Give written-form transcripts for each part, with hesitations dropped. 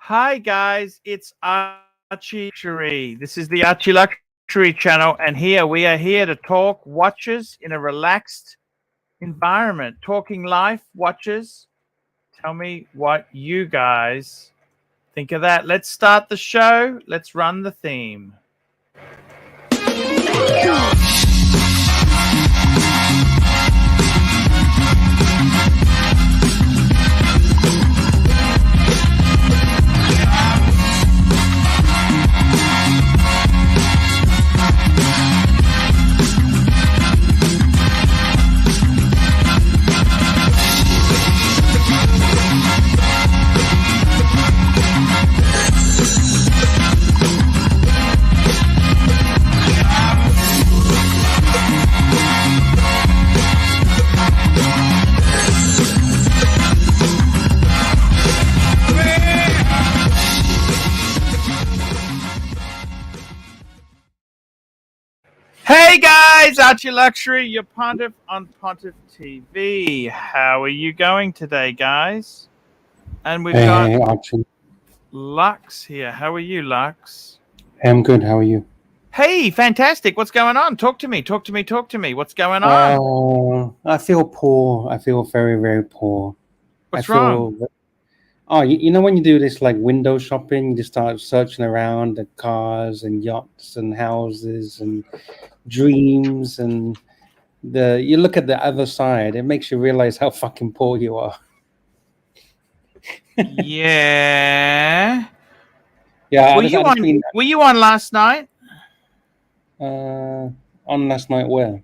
Hi guys, it's Archie Luxury. This is the Archie Luxury channel, and here we are here to talk watches in a relaxed environment. Talking life watches. Tell me what you guys think of that. Let's start the show. Let's run the theme. Hey guys, Archie Luxury, your Pontiff on Pontiff TV. How are you going today, guys? And we've got Archie. Lux here. How are you, Lux? I'm good. How are you? Hey, fantastic. What's going on? Talk to me. What's going on? I feel poor. I feel very, very poor. What's wrong? You know when you do this like window shopping, you just start searching around at cars and yachts and houses and dreams, and you look at the other side, it makes you realize how fucking poor you are. Yeah. Yeah. Were you on last night? On last night where?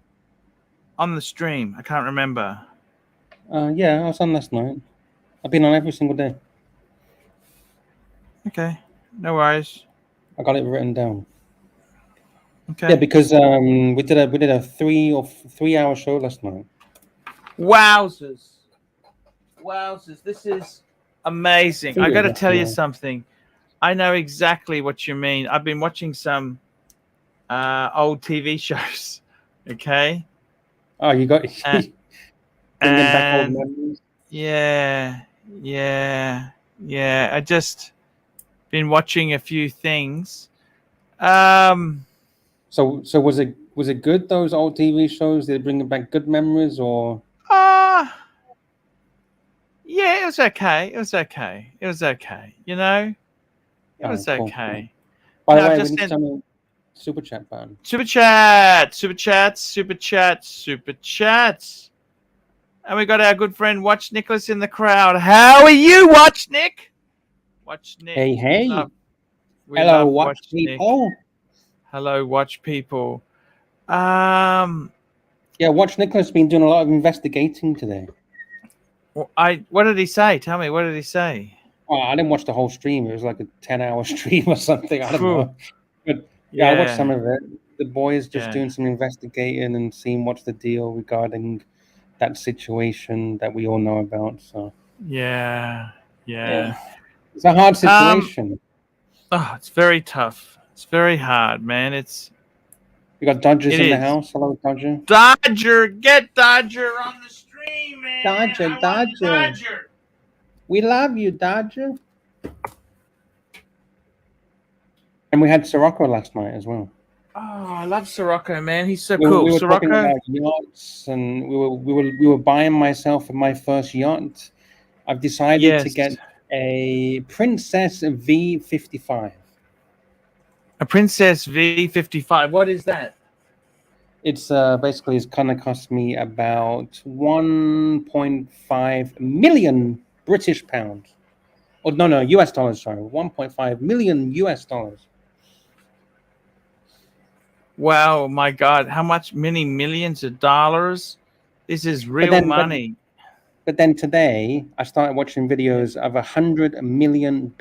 On the stream. I can't remember. Yeah, I was on last night. I've been on every single day. Okay. No worries. I got it written down. Okay. Yeah, because we did a 3 hour show last night. Wowzers. This is amazing. I got to tell you something. I know exactly what you mean. I've been watching some old TV shows. Okay. Oh, you got bringing back old memories. Yeah. I just been watching a few things. So was it good, those old TV shows? Did it bring back good memories, or? Yeah, it was okay. You know, it was okay. By the way, we need to tell me super chat button. Super chats. And we got our good friend Watch Nicholas in the crowd. How are you, Watch Nick? Watch Nick. Hey. Hello, Watch people. Hello, Watch people. Yeah, Watch Nicholas has been doing a lot of investigating today. What did he say? Tell me, what did he say? Oh, I didn't watch the whole stream. It was like a 10-hour stream or something. I don't know. But yeah, I watched some of it. The boy is just doing some investigating and seeing what's the deal regarding that situation that we all know about. So yeah. It's a hard situation. It's very tough. It's very hard, man. We got Dodgers in the house. Hello, Dodger. Get Dodger on the stream, man. Dodger. We love you, Dodger. And we had Sirocco last night as well. Oh, I love Sirocco, man. He's so cool. We were Sirocco. talking about yachts, and we were buying myself my first yacht. I've decided to get a Princess V55. A Princess V55. What is that? It's basically it's gonna cost me about 1.5 million British pounds. Oh no, US dollars. Sorry, 1.5 million US dollars. Wow, my God! How much? Many millions of dollars. This is real money. But then today, I started watching videos of $100 million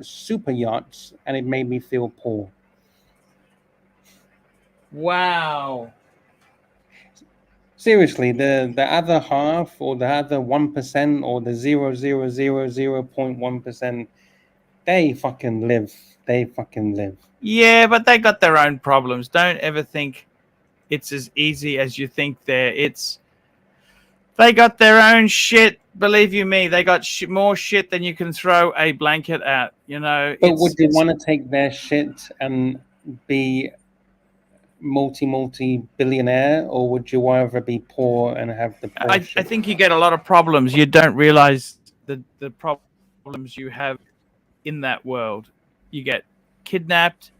super yachts, and it made me feel poor. Wow. Seriously, the other half, or the other 1%, or the 0.1%, they fucking live. Yeah, but they got their own problems. Don't ever think it's as easy as you think there. They got their own shit. Believe you me, they got more shit than you can throw a blanket at. You know. But would you want to take their shit and be multi billionaire, or would you rather be poor and have the Porsche? I think you get a lot of problems. You don't realize the problems you have in that world. You get kidnapped.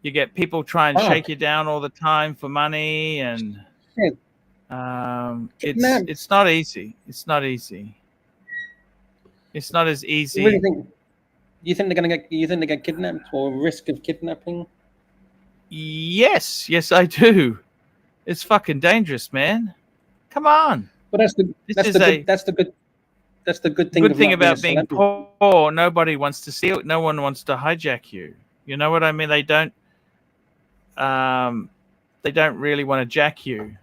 You get people try and shake you down all the time for money, and it's not easy. It's not easy. It's not as easy. You really think? You think they're gonna get? You think they get kidnapped or risk of kidnapping? Yes, I do. It's fucking dangerous, man. Come on. But that's the good thing. Good thing about being poor. Nobody wants to steal it. No one wants to hijack you. You know what I mean? They don't really want to jack you.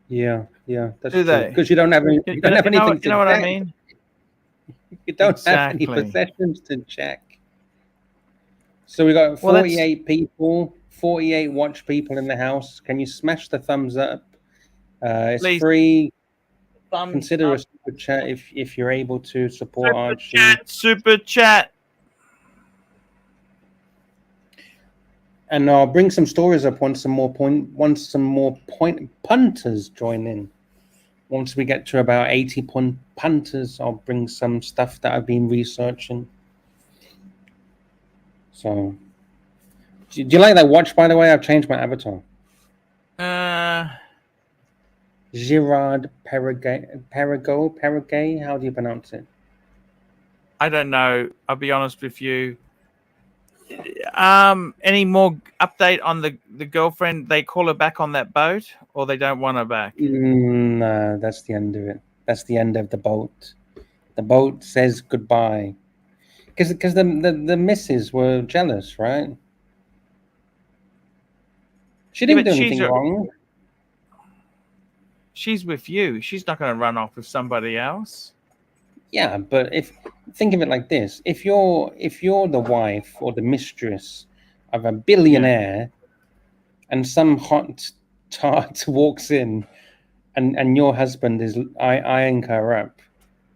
Yeah, that's true. Because you don't have any, you don't have anything. You know what I mean? You don't have any possessions to jack. So we got 48 people, 48 watch people in the house. Can you smash the thumbs up? It's Please. free. Consider a super chat if you're able to support Archie. Super chat. And I'll bring some stories up once some more punters join in. Once we get to about 80 punters, I'll bring some stuff that I've been researching. So, do you like that watch, by the way? I've changed my avatar. Girard Perregay. How do you pronounce it? I don't know. I'll be honest with you. Any more update on the girlfriend? They call her back on that boat, or they don't want her back? No, that's the end of it. That's the end of the boat. The boat says goodbye. Because the missus were jealous, right? She didn't do anything wrong. She's with you. She's not going to run off with somebody else. Yeah, but think of it like this: if you're the wife or the mistress of a billionaire, and some hot tart walks in, and your husband is eyeing her up,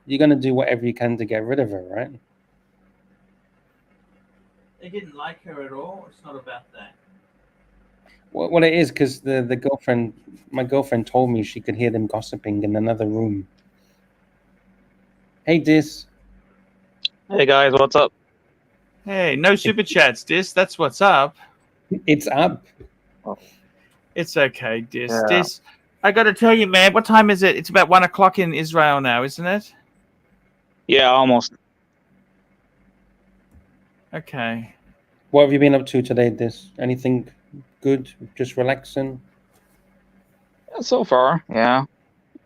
you're going to do whatever you can to get rid of her, right? They didn't like her at all. It's not about that. Well, it is because my girlfriend told me she could hear them gossiping in another room. Hey, Dis. Hey, guys, what's up? Hey, no super chats, Dis. That's what's up. It's up. It's okay, Dis. Yeah. Dis, I got to tell you, man, what time is it? It's about 1 o'clock in Israel now, isn't it? Yeah, almost. Okay. What have you been up to today, Dis? Anything good? Just relaxing? Yeah, so far, yeah.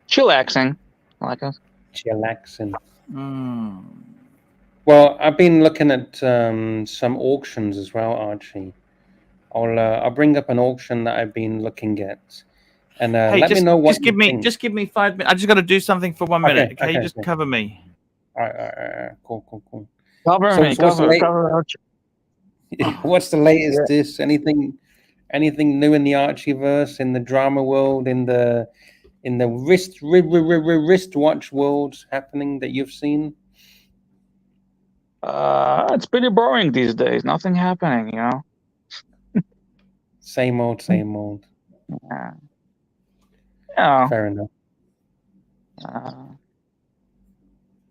Chillaxing, I like us. Chillaxing. Well, I've been looking at some auctions as well, Archie. I'll bring up an auction that I've been looking at, and hey, let me know what. Just give me 5 minutes. I just got to do something for 1 minute. Okay, you just cover me. All right. Cool. Cover me. What's the latest? This anything new in the Archieverse, in the drama world, in the wristwatch world happening that you've seen? It's pretty boring these days. Nothing happening, you know. Same old. Yeah. Fair enough.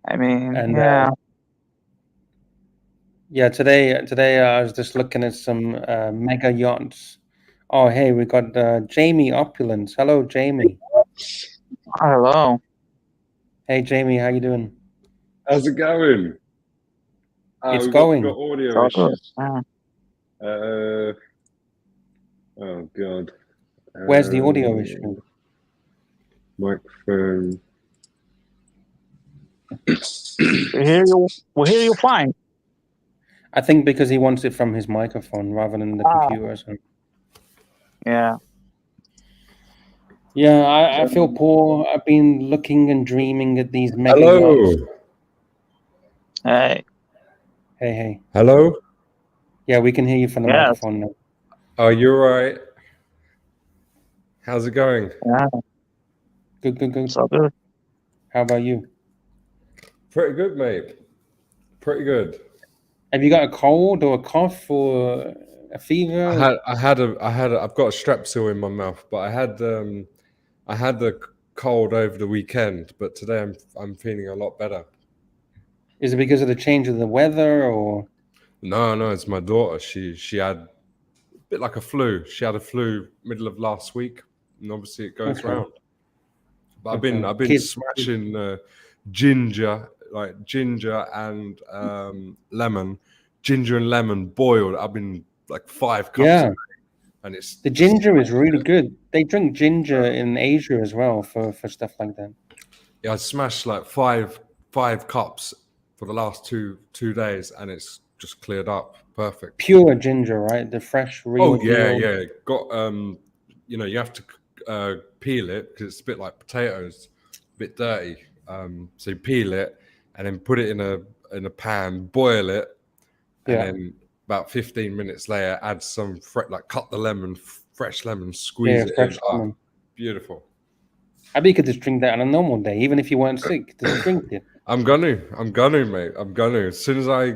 I mean, yeah. Today I was just looking at some mega yachts. Oh, hey, we got Jamie Opulence. Hello, Jamie. Hello. Hey, Jamie, how you doing? How's it going? It's going. Got audio issues. Oh God. Where's the audio issue? Microphone. We hear you fine. I think because he wants it from his microphone rather than the computer or something. Yeah. Yeah, I feel poor. I've been looking and dreaming at these mega yachts. Hey. Hello? Yeah, we can hear you from the microphone now. Oh, you're right. How's it going? Yeah. Good, good, good. It's all good. How about you? Pretty good, mate. Pretty good. Have you got a cold or a cough or a fever? I've got a strepsil in my mouth, but I had the cold over the weekend, but today I'm feeling a lot better. Is it because of the change of the weather or? No, it's my daughter. She had a bit like a flu. She had a flu middle of last week, and obviously it goes Okay. round. But I've Okay. been Kids- smashing ginger and lemon, ginger and lemon boiled. I've been like 5 cups Yeah. a day, and it's The ginger is really good. They drink ginger in Asia as well for stuff like that. yeah. I smashed like five cups for the last two days, and it's just cleared up. Perfect. Pure ginger, right? The fresh, real Oh yeah, deal. yeah. Got you have to peel it because it's a bit like potatoes, a bit dirty. So you peel it and then put it in a pan, boil it, and Yeah. then about 15 minutes later, add some cut the lemon, fresh lemon, squeeze Yeah, it fresh in. Oh, lemon. beautiful. I bet you could just drink that on a normal day, even if you weren't sick. Just drink it. I'm gonna, mate. I'm gonna. As soon as I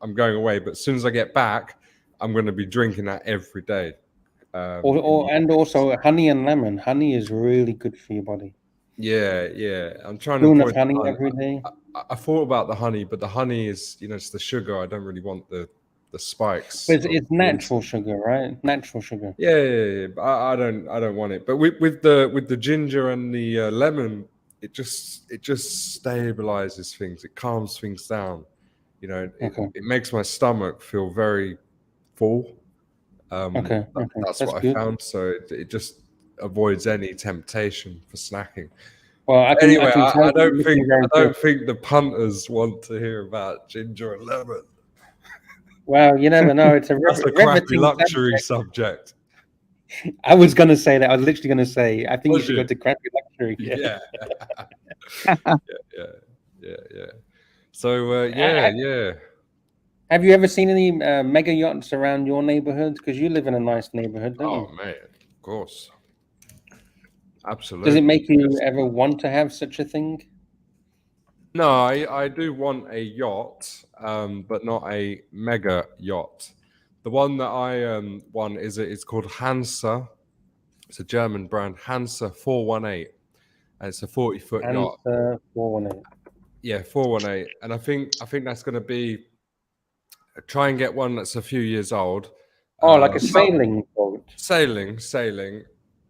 I'm going away, but as soon as I get back, I'm gonna be drinking that every day. And also honey and lemon. Honey is really good for your body. Yeah. I'm trying to Spoon of avoid honey the honey. every day. I thought about the honey, but the honey is, it's the sugar. I don't really want the spikes. But it's natural sugar, right? Natural sugar. Yeah. But I don't want it. But with the ginger and the lemon, it just stabilizes things. It calms things down. It makes my stomach feel very full. Okay. That's what good. I found. So it just avoids any temptation for snacking. Well, I can tell I don't you think very good. the punters want to hear about ginger and lemon. Well, you never know. It's a That's a crappy riveting luxury subject. subject. I was going to say that. I was literally going to say, I think you Was should you? go to crappy luxury. Yeah. Yeah. So yeah. Have you ever seen any mega yachts around your neighborhood? Because you live in a nice neighborhood, don't Oh you? man, of course. Absolutely. Does it make you Yes. ever want to have such a thing? No, I do want a yacht, but not a mega yacht. The one that I want it's called Hansa. It's a German brand, Hansa 418, and it's a 40-foot yacht. Answer 418. Yeah, 418, and I think that's going to be try and get one that's a few years old. Oh, like a sailing boat. Sailing.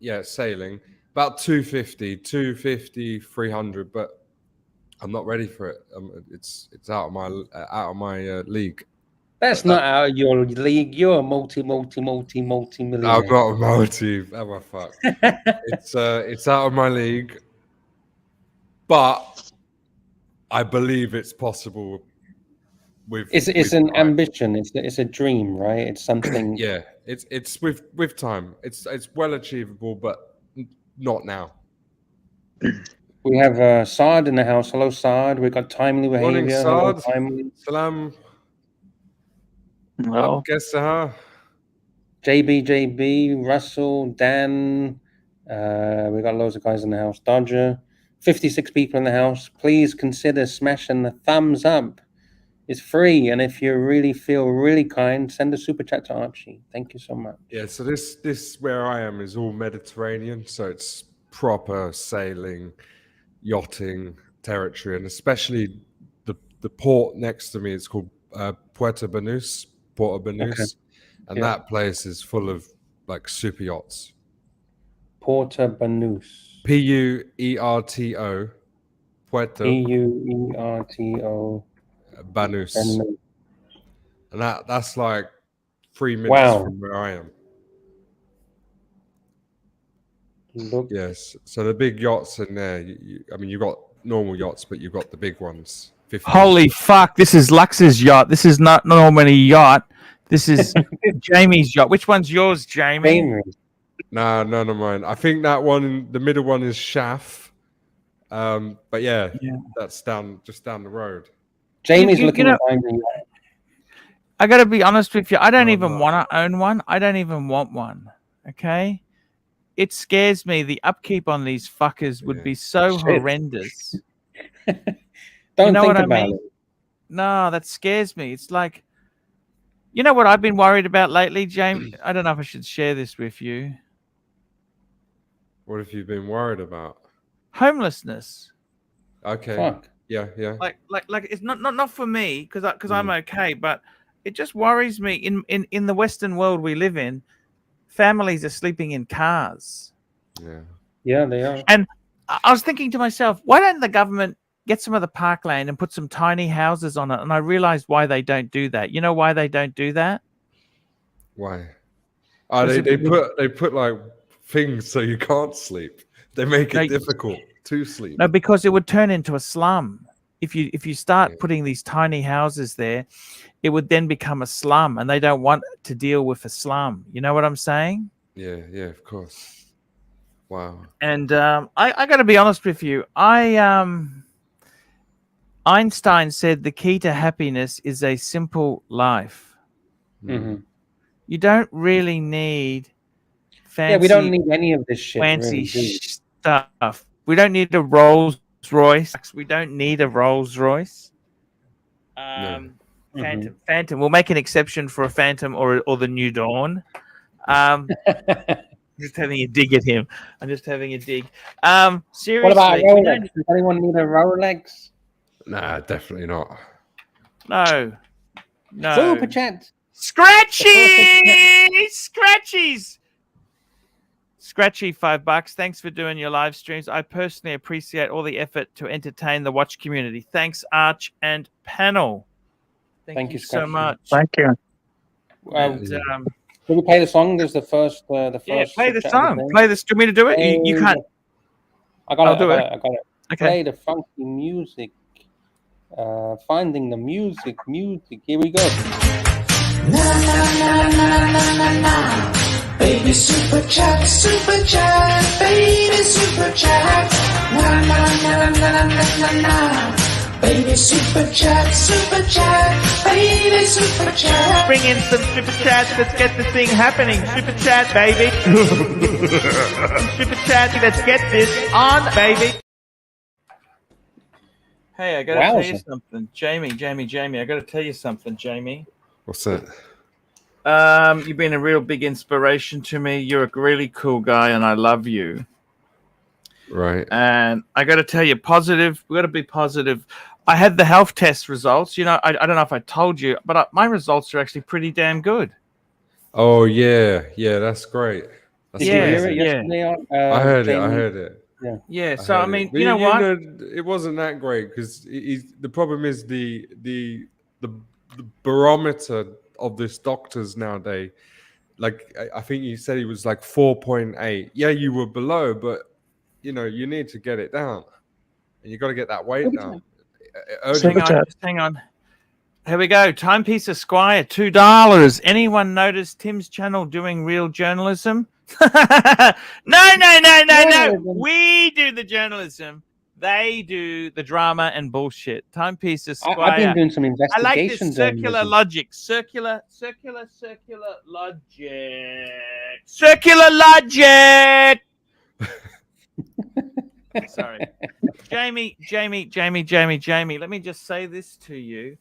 Yeah, sailing. About 250, 300, but I'm not ready for it. It's out of my league. That's not out of your league. You're a multi-millionaire. I'm not a multi. Oh my fuck! It's out of my league, but I believe it's possible. It's an ambition. It's a dream, right? It's something. Yeah, it's with time. It's well achievable, but not now. We have Saad in the house. Hello, Saad. We've got timely Morning, behavior. Hello, Saad. timely. Salam. Well, JB, Russell, Dan. We got loads of guys in the house. Dodger. 56 people in the house. Please consider smashing the thumbs up. It's free, and if you really feel really kind, send a super chat to Archie. Thank you so much. Yeah, so this where I am is all Mediterranean, so it's proper sailing, yachting territory, and especially the port next to me is called Puerto Banús, and that place is full of like super yachts. Puerto Banús. Puerto. Puerto Banús. And that's like 3 minutes from where I am. Look. Yes. So the big yachts in there, you've got normal yachts, but you've got the big ones. 50. Holy fuck, this is Lux's yacht. This is not Normandy yacht. This is Jamie's yacht. Which one's yours, Jamie? Nah, none of mine. I think that one, the middle one is Shaff. But yeah, that's just down the road. Jamie's looking at buying. I got to be honest with you. I don't even want to own one. I don't even want one. Okay. it scares me. The upkeep on these fuckers would be so Shit. horrendous. Don't know think what I about mean? it. No, that scares me. It's like, you know what I've been worried about lately, James? I don't know if I should share this with you. What have you been worried about? Homelessness. Okay. Fuck. Yeah. Like it's not for me because I'm okay, but it just worries me. In the Western world we live in, families are sleeping in cars. Yeah. Yeah, they are. And I was thinking to myself, why don't the government get some of the parkland and put some tiny houses on it? And I realized why they don't do that. You know why they don't do that? Why? Oh, Was they it- put like things so you can't sleep. They make No, it difficult to sleep. No, because it would turn into a slum. If you start Yeah. putting these tiny houses there, it would then become a slum, and they don't want to deal with a slum. You know what I'm saying? Yeah, of course. Wow. And I got to be honest with you. Einstein said the key to happiness is a simple life. Mhm. You don't really need fancy, Yeah, we don't need any of this shit. fancy Really, do we? stuff. We don't need a Rolls Royce. We don't need a Rolls Royce. Phantom. We'll make an exception for a Phantom or the New Dawn. Just having a dig at him. I'm just having a dig. Seriously. What about a we don't- Rolex? Does anyone need a Rolex? Nah, definitely not. No. Super chat. Scratchies! Scratchy, $5. Thanks for doing your live streams. I personally appreciate all the effort to entertain the watch community. Thanks, Arch and panel. Thank you so Scratchy. much. Thank you. And, Can we play the song? There's the first. yeah, play the chat song. thing. Play this. Do you want me to do it? You can't. I got I'll it. do I it. got it. I got it. Okay. Play the funky music. Finding the music. Here we go. Baby super chat, baby super chat. Na na na na na na na. Baby super chat, baby super chat. Bring in some super chats. Let's get this thing happening. Super chat, baby. Super chat. Let's get this on, baby. Hey, I gotta tell you Wowza. something, Jamie. I gotta tell you something, Jamie. What's that? You've been a real big inspiration to me. You're a really cool guy, and I love you. Right. And I got to tell you, positive. We got to be positive. I had the health test results. You know, I don't know if I told you, but my results are actually pretty damn good. Oh yeah, that's great. That's Did you hear amazing. it yesterday? I heard it. Yeah. Yeah. I So I heard mean, it. But you know what? it wasn't that great because the problem is the barometer of this doctor's nowadays. Like I think you said he was like 4.8. Yeah, you were below, but you know you need to get it down, and you got to get that weight down. Hang on. Here we go. Timepiece Esquire, $2. Anyone notice Tim's channel doing real journalism? No. We do the journalism. They do the drama and bullshit. Timepiece Esquire. I've been doing some I like investigations. this circular logic. Circular logic. Circular logic. Sorry. Jamie. Let me just say this to you.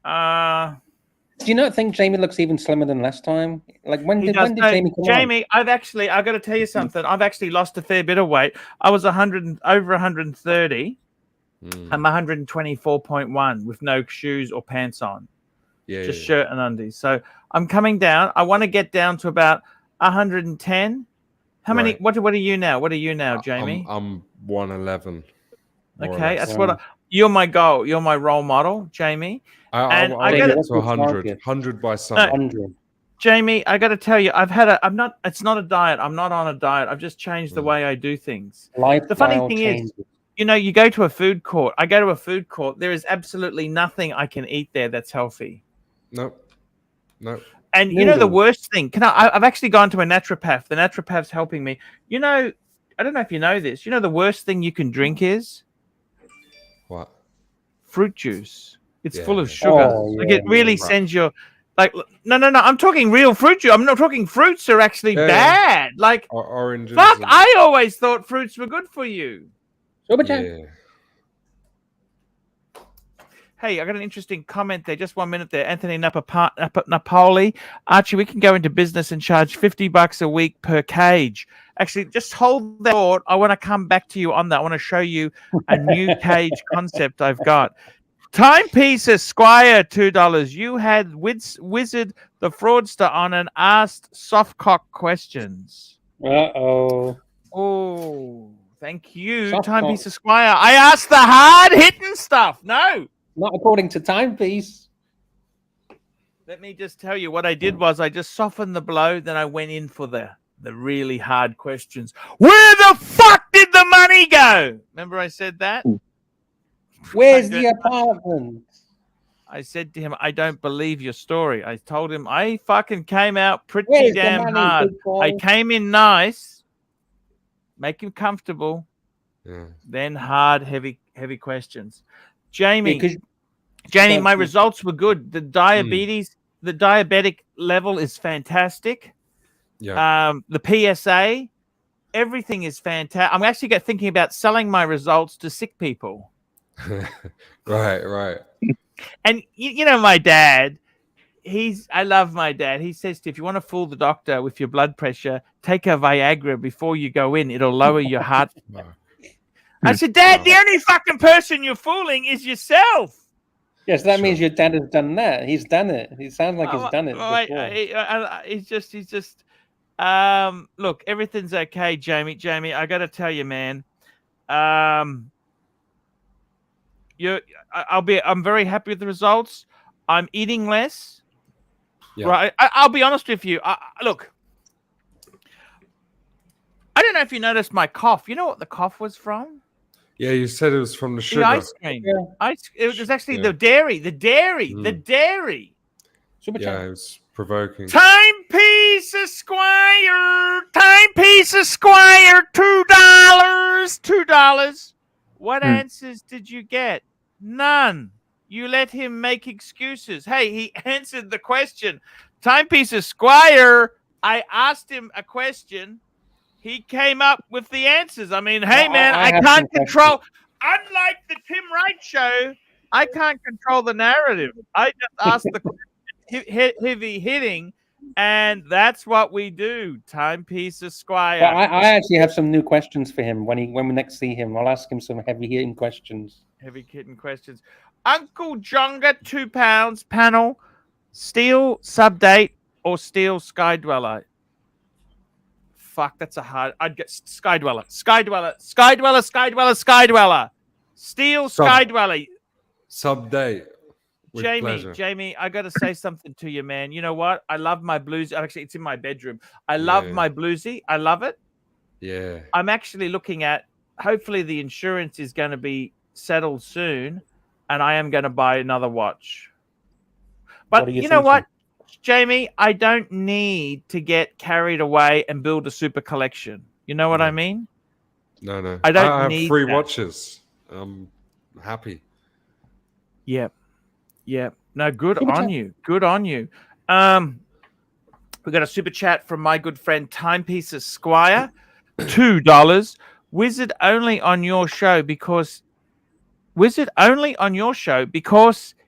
Do you not think Jamie looks even slimmer than last time? Like when did Jamie come on? Jamie, I've got to tell you something. I've actually lost a fair bit of weight. I was over 130. I'm 124.1 with no shoes or pants on. Just shirt and undies. So I'm coming down. I want to get down to about 110. How many? What are you now? What are you now, Jamie? I'm 111. Okay, that's what you're my goal. You're my role model, Jamie. I get it to 100. 100 by summer. 100. Jamie, I got to tell you, it's not a diet. I'm not on a diet. I've just changed the way I do things. The funny thing is, you know, you go to a food court. I go to a food court. There is absolutely nothing I can eat there that's healthy. Nope. And you know the worst thing? I've actually gone to a naturopath. The naturopath's helping me. You know, I don't know if you know this. You know the worst thing you can drink is What? fruit juice. It's full of Yeah. sugar. Oh, Like yeah, it really yeah. sends your Like, no. I'm talking real fruit juice. I'm not talking fruits are actually bad. Like, Oranges. fuck, I always thought fruits were good for you. Super chat. Yeah. Hey, I got an interesting comment there. Just 1 minute there. Anthony Napoli. Archie, we can go into business and charge $50 a week per cage. Actually, just hold that thought. I want to come back to you on that. I want to show you a new cage concept I've got. Timepiece Esquire, $2. You had Wizard the Fraudster on and asked softcock questions. Uh-oh. Oh, thank you, Softcock. Timepiece Esquire. I asked the hard-hitting stuff. No. Not according to Timepiece. Let me just tell you what I did was I just softened the blow, then I went in for the really hard questions. Where the fuck did the money go? Remember I said that? Where's the apartment? I said to him, I don't believe your story. I told him I fucking came out pretty Where's the damn money, hard. big boy? I came in nice, make him comfortable, Yeah. then hard, heavy questions. Jamie, Because my results were good. The diabetic level is fantastic. Yeah. The PSA, everything is fantastic. I'm actually thinking about selling my results to sick people. Right. And you know, my dad, I love my dad. He says if you want to fool the doctor with your blood pressure, take a Viagra before you go in. It'll lower your heart. Wow. I said, Dad, the only fucking person you're fooling is yourself. Yes, that means Sure. your dad has done that. He's done it. He sounds like he's done it before. He's just. Look, everything's okay, Jamie. Jamie, I got to tell you, man. I'm very happy with the results. I'm eating less. Yeah. Right. I'll be honest with you. Look, I don't know if you noticed my cough. You know what the cough was from? Yeah, you said it was from the sugar. The ice cream. Yeah. It was actually Yeah. the dairy. The Mm. dairy. Super Yeah, chat. it was provoking. Timepiece Esquire. Timepiece Esquire. $2. What answers did you get? None. You let him make excuses. Hey, he answered the question. Timepiece Esquire. I asked him a question. He came up with the answers. I mean, hey, Well, man, I I have can't some control. Unlike the Tim Wright show, I can't control the narrative. I just ask the heavy hitting, and that's what we do. Timepiece Esquire. Well, I actually have some new questions for him when we next see him. I'll ask him some heavy hitting questions. Heavy hitting questions. Uncle Jonga, £2 panel. Steel Subdate or Steel Sky Dweller? Fuck, that's a hard. I'd get Sky Dweller. Steel Sky Dweller. Subdate. With pleasure. Jamie, I got to say something to you, man. You know what? I love my bluesy. Actually, it's in my bedroom. I love my bluesy. I love it. Yeah. I'm actually looking at, hopefully the insurance is going to be settled soon, and I am going to buy another watch. But you know what, Jamie? I don't need to get carried away and build a super collection. You know what I mean? No. I don't I have need 3 that. watches. I'm happy. Yep. No, good on you. Good on you. We got a super chat from my good friend Timepiece Esquire, $2. Wizard only on your show because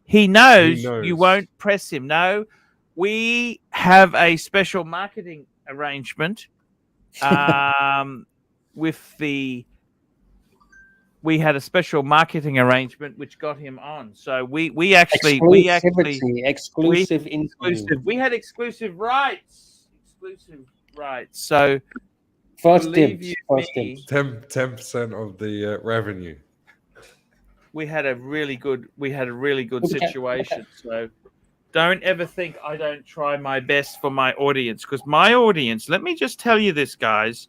he knows you won't press him. No, we have a special marketing arrangement we had a special marketing arrangement which got him on. So we had exclusive rights. So first dibs. 10% of the revenue. We had a really good situation. So don't ever think I don't try my best for my audience, because my audience, let me just tell you this, guys.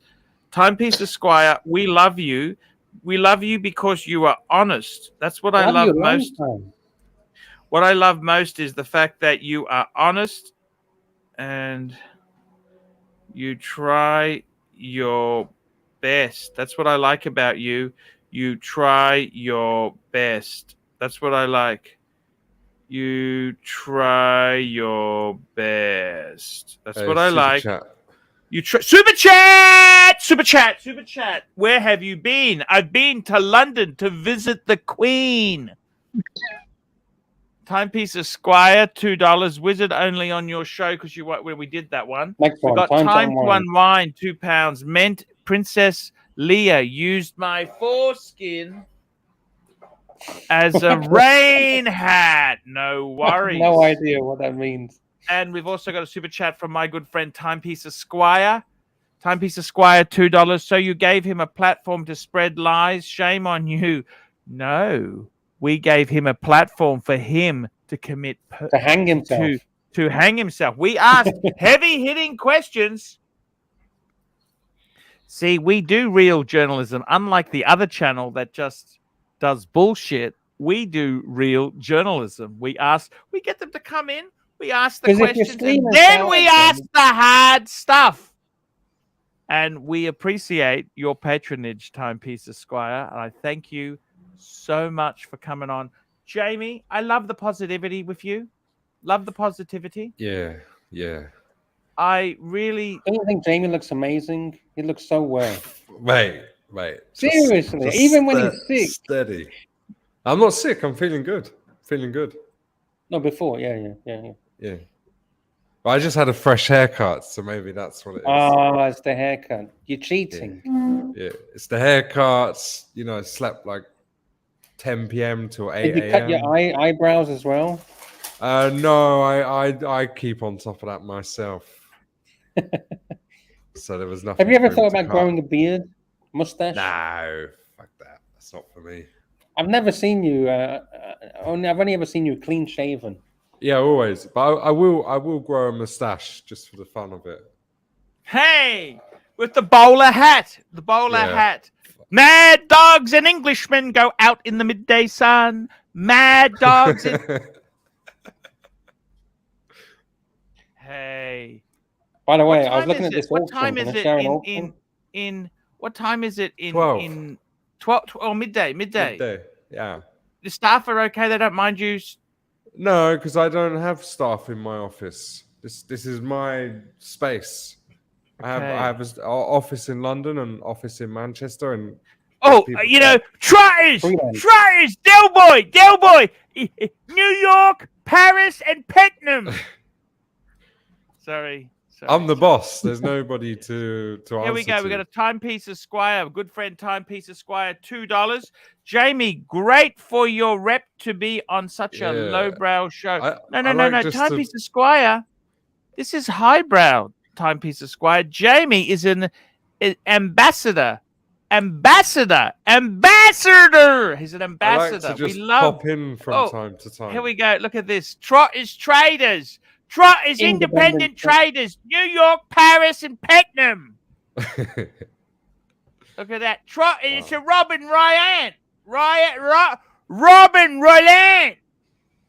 Timepiece Esquire, we love you. We love you because you are honest. That's what I love most. What I love most is the fact that you are honest and you try your best. That's what I like about you. You try your best. That's what I like. You try your best. That's Hey, what I super like. Chat. You try super chat, super chat, super chat. Where have you been? I've been to London to visit the Queen. Timepiece Esquire, $2. Wizard only on your show because you when we did that one. Next We one. got time to unwind, £2. Meant Princess Leia used my foreskin as a rain hat. No worries. No idea what that means. And we've also got a super chat from my good friend Timepiece Esquire. Timepiece Esquire, $2. So you gave him a platform to spread lies. Shame on you. No, we gave him a platform for him to commit To hang himself. to hang himself. We asked heavy hitting questions. See, we do real journalism, unlike the other channel that just does bullshit. We do real journalism. We get them to come in, we ask the 'Cause if your questions, screen and is then down, we ask the hard stuff. And we appreciate your patronage, Timepiece Esquire. And I thank you so much for coming on. Jamie, I love the positivity with you. Love the positivity. Yeah, yeah. I really... Don't you think Jamie looks amazing? He looks so well. Mate. Seriously, even when he's sick. Steady. I'm not sick. I'm feeling good. Feeling good. No, before. Yeah. Yeah. But I just had a fresh haircut, so maybe that's what it is. Oh, it's the haircut. You're cheating. Yeah, it's the haircuts. You know, I slept like 10 p.m. till 8 Did you cut a.m. your eyebrows as well? No, I keep on top of that myself. So there was nothing. Have you ever for him thought to about cut. growing a beard, mustache? No, fuck that. That's not for me. I've never seen you. I've only ever seen you clean shaven. Yeah, always. But I will grow a mustache just for the fun of it. Hey, with the bowler hat. The bowler Yeah. hat. Mad dogs and Englishmen go out in the midday sun. Mad dogs. Hey. By the way, What I was time looking is at it? this What auction. time Can is I it share an in auction? what time is it in 12. in 12 oh midday. Midday. Yeah. The staff are okay, they don't mind you. No, because I don't have staff in my office. This is my space. I have an office in London and office in Manchester and Oh, people you know, Freelance. Trotters, Del Boy, New York, Paris, and Peckham. Sorry. I'm the boss. There's nobody to answer. Here we go. To. We got a Timepiece Esquire, a good friend Timepiece Esquire, $2. Jamie, great for your rep to be on such a lowbrow show. No. Timepiece Esquire. This is highbrow. Timepiece Esquire. Jamie is an ambassador. Ambassador. He's an ambassador. I like to just we love. pop in from time to time. Here we go. Look at this. Trotters Traders. Trotters Independent Traders. New York, Paris, and Peckham. Look at that. Trotters. Wow. It's a Robin Ryan. Robin Roland.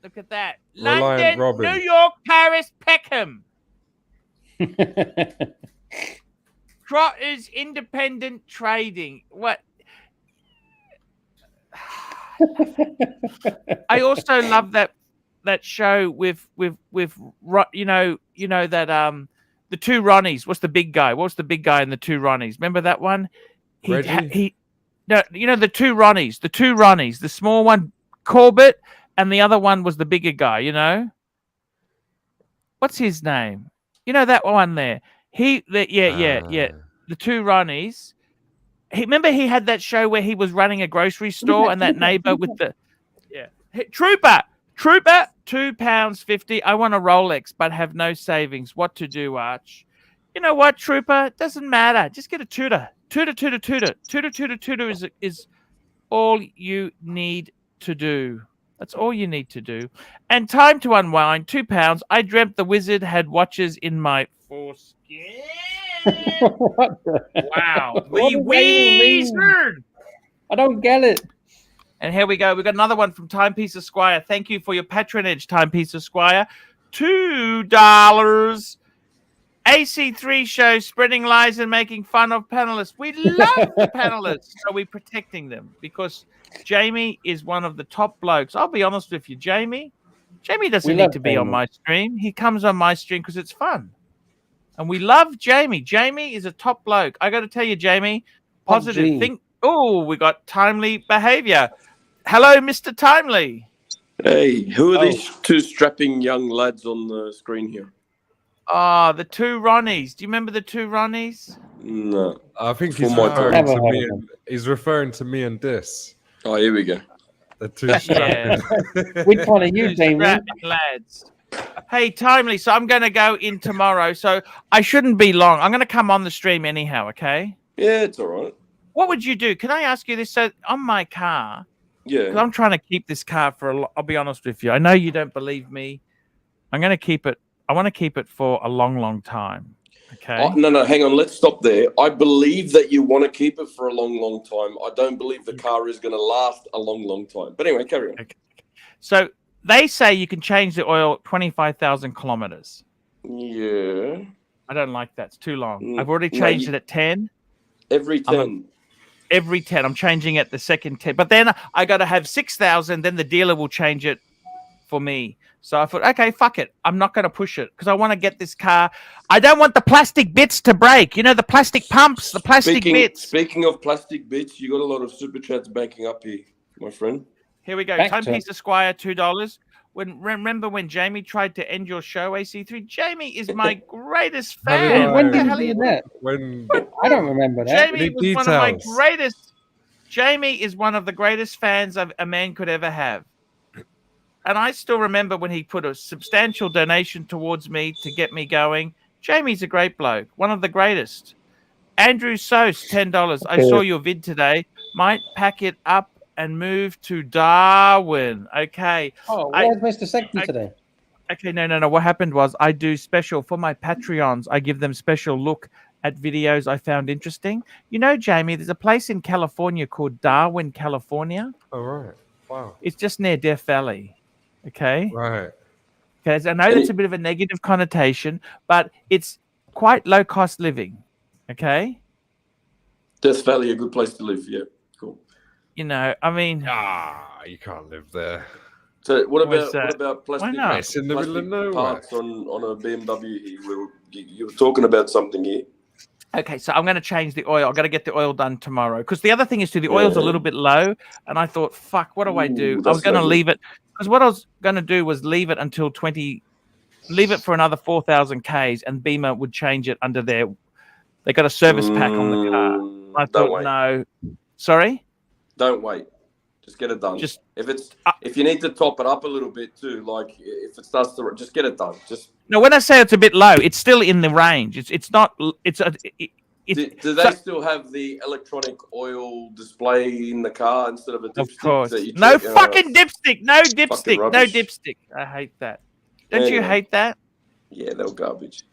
Look at that. London, New York, Paris, Peckham. Trotters Independent Trading. What? I also love that show with you know that the two Ronnies. What's the big guy? What's the big guy in the two Ronnies? Remember that one? No, you know the two Ronnies. The small one, Corbett, and the other one was the bigger guy. You know, what's his name? You know that one there. The two Ronnies. Remember he had that show where he was running a grocery store and that neighbor with the Trooper, £2.50. I want a Rolex, but have no savings. What to do, Arch? You know what, Trooper? It doesn't matter. Just get a Tudor. Tudor is all you need to do. That's all you need to do. And time to unwind, £2. I dreamt the wizard had watches in my foreskin. Wow. The wizard. I don't get it. And here we go. We got another one from Timepiece Esquire. Thank you for your patronage, Timepiece Esquire. $2. AC3 show spreading lies and making fun of panelists. We love the panelists, so we're protecting them because Jamie is one of the top blokes. I'll be honest with you, Jamie. Jamie doesn't We need love to be on Jamie. my stream. He comes on my stream because it's fun. And we love Jamie. Jamie is a top bloke. I got to tell you, Jamie, positive. G. Think. Oh, we got timely behavior. Hello, Mr. Timely. Hey, who are Oh. these two strapping young lads on the screen here? Ah, the two Ronnies. Do you remember the two Ronnies? No. I think For he's my referring Never to heard me. of And, he's referring to me and Dis. Oh, here we go. The two Yeah. strapping. Which one are you, Two Jamie? strapping lads. Hey, Timely. So I'm going to go in tomorrow. So I shouldn't be long. I'm going to come on the stream anyhow, okay? Yeah, it's all right. What would you do? Can I ask you this? So on my car, because Yeah. I'm trying to keep this car for I'll be honest with you. I know you don't believe me. I'm going to keep it. I want to keep it for a long, long time. Okay. Oh, no, hang on. Let's stop there. I believe that you want to keep it for a long, long time. I don't believe the car is going to last a long, long time. But anyway, carry on. Okay. So they say you can change the oil 25,000 kilometers. Yeah. I don't like that. It's too long. Mm, I've already no, changed you- it at 10. Every I'm a- 10. Every 10. I'm changing it the second 10. But then I got to have 6,000. Then the dealer will change it for me. So I thought, okay, fuck it. I'm not going to push it because I want to get this car. I don't want the plastic bits to break. You know, the plastic pumps, the plastic bits. Speaking of plastic bits, you got a lot of super chats banking up here, my friend. Here we go. Back to Timepiece Esquire, $2. Remember when Jamie tried to end your show, AC3? Jamie is my greatest How did fan. I- When What the did hell you are do that? When I don't remember that. Jamie Big was one of my details. greatest. Jamie is one of the greatest fans a man could ever have. And I still remember when he put a substantial donation towards me to get me going. Jamie's a great bloke, one of the greatest. Andrew Sos, $10. I saw your vid today. Might pack it up and move to Darwin. Okay. Oh, I- where's Mr. Sexy today? Okay, no. What happened was I do special for my Patreons. I give them special look at videos I found interesting. You know, Jamie, there's a place in California called Darwin, California. oh right, wow, It's just near Death Valley. Okay. right. Okay. So I know that's a bit of a negative connotation, but it's quite low cost living. Okay. Death Valley, a good place to live. Yeah, cool. You know, I mean, You can't live there. So what Was, about plastic, not? It's in the middle of plastic nowhere. parts on a BMW here? You were talking about something here. okay, so I'm going to change the oil. I've got to get the oil done tomorrow. Because the other thing is, too, the oil's a little bit low. And I thought, fuck, what do I do? Ooh, I was that's going to lovely. leave it. Because what I was going to do was leave it until leave it for another 4,000 Ks, and Beamer would change it under their. They got a service pack on the car. I Don't thought, wait. no. Sorry? Don't wait. Just get it done. Just- if you need to top it up a little bit too, like if it starts to, just get it done. Just No, when I say it's a bit low, it's still in the range. It's not. It's a. do they still have the electronic oil display in the car instead of a dipstick? Of course. that you No check? fucking dipstick. No dipstick. No rubbish. dipstick. I hate that. Don't you Anyway. hate that? Yeah, they're garbage.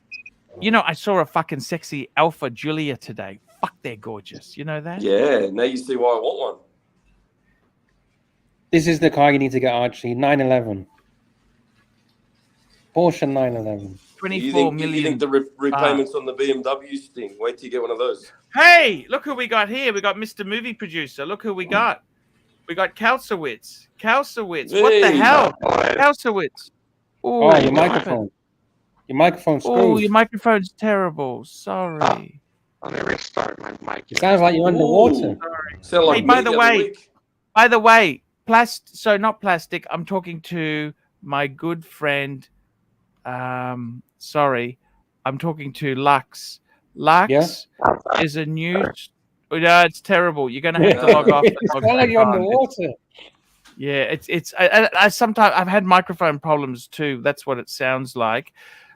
You know, I saw a fucking sexy Alpha Julia today. Fuck, they're gorgeous. You know that? Yeah, now you see why I want one. This is the car you need to get, Archie. 911. Porsche 911. 24 You million. think the repayments on the BMW sting? Wait till you get one of those. Hey, look who we got here. We got Mr. Movie Producer. Look who we got. We got Kalsowitz. Kalsowitz. What the Hey. hell? Kalsowitz. Ooh, Oh, your what happened? microphone. Your microphone's Oh, screwed. your microphone's terrible. Sorry. Let me restart my mic. It sounds like you're underwater. Sound like Hey, by me the other way- week. By the way, so not plastic. I'm talking to my good friend. Sorry, I'm talking to Lux. Lux is a new. No, it's terrible. You're gonna have to log off. and It log sounds like back you're on. underwater. Yeah, it's. I sometimes I've had microphone problems too. That's what it sounds like.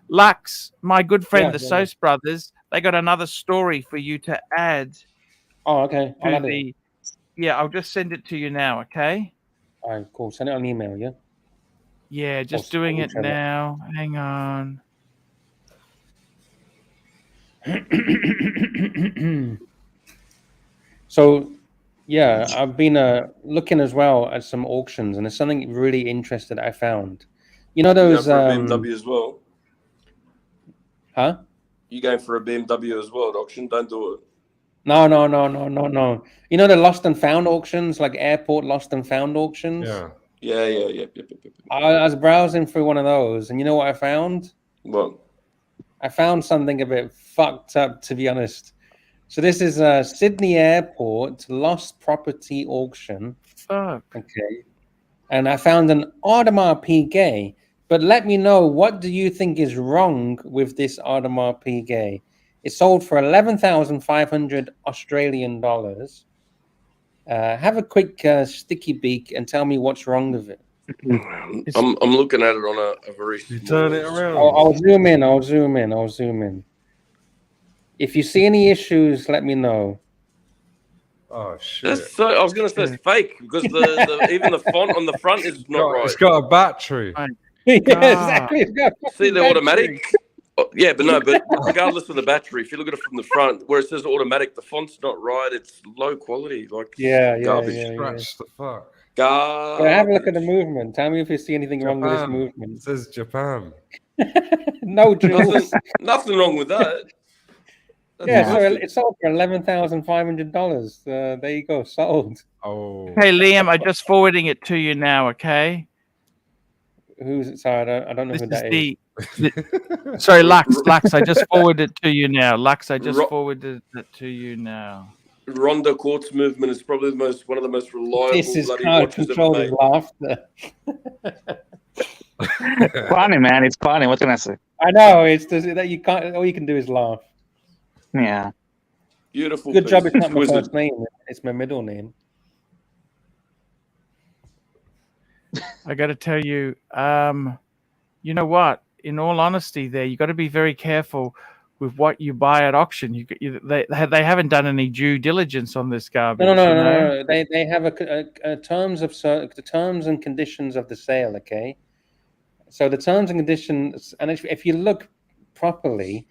Lux, my good friend, Yeah, the yeah, Sos brothers, they got another story for you to add Oh, okay. I'll to add it. the. Yeah, I'll just send it to you now. Okay. All right, cool. Send it on email, yeah? Yeah, just Awesome. doing it Whichever. now. Hang on. So, yeah, I've been looking as well at some auctions, and there's something really interesting I found. You know You going those, for a BMW as well? huh? You going for a BMW as well at auction? Don't do it. No. You know the lost and found auctions, like airport lost and found auctions? Yeah. Yeah. I was browsing through one of those, and you know what I found? Well, I found something a bit fucked up, to be honest. So this is a Sydney Airport lost property auction. Fuck. Okay. And I found an Audemars Piguet. But let me know, what do you think is wrong with this Audemars Piguet? It sold for 11,500 Australian dollars. Have a quick sticky beak and tell me what's wrong with it. I'm looking at it on a very. You turn it around. I'll zoom in. If you see any issues, let me know. Oh shit! That's so, I was going to say it's fake because the even the font on the front is not right. It's got a battery. Yeah, exactly. It's got a See the battery. automatic? Oh, yeah, but regardless of the battery, if you look at it from the front, where it says automatic, the font's not right. It's low quality, like garbage. Scratch the fuck. Garbage. But have a look at the movement. Tell me if you see anything wrong with this Japan. movement. It says Japan. No, Jules. Nothing wrong with that. That's Yeah, so awesome. it sold for $11,500. There you go, sold. Oh. Hey, Liam, I'm just forwarding it to you now, okay? Who's it? Sorry, I don't know This who is that is. sorry, Lux, I just forwarded it to you now. Lux, I just Ro- forwarded it to you now. Ronda Quartz movement is probably one of the most reliable This is bloody can't watches ever control made. his laughter. Funny, man. It's funny. What can I say? I know it's just that you can't. All you can do is laugh. Yeah. Beautiful. Good job. piece. It's not my Exquisite. first name. It's my middle name. I got to tell you, you know what? In all honesty, there you got to be very careful with what you buy at auction. They haven't done any due diligence on this garbage. No. They have a terms of the terms and conditions of the sale. Okay, so the terms and conditions, and if you look properly,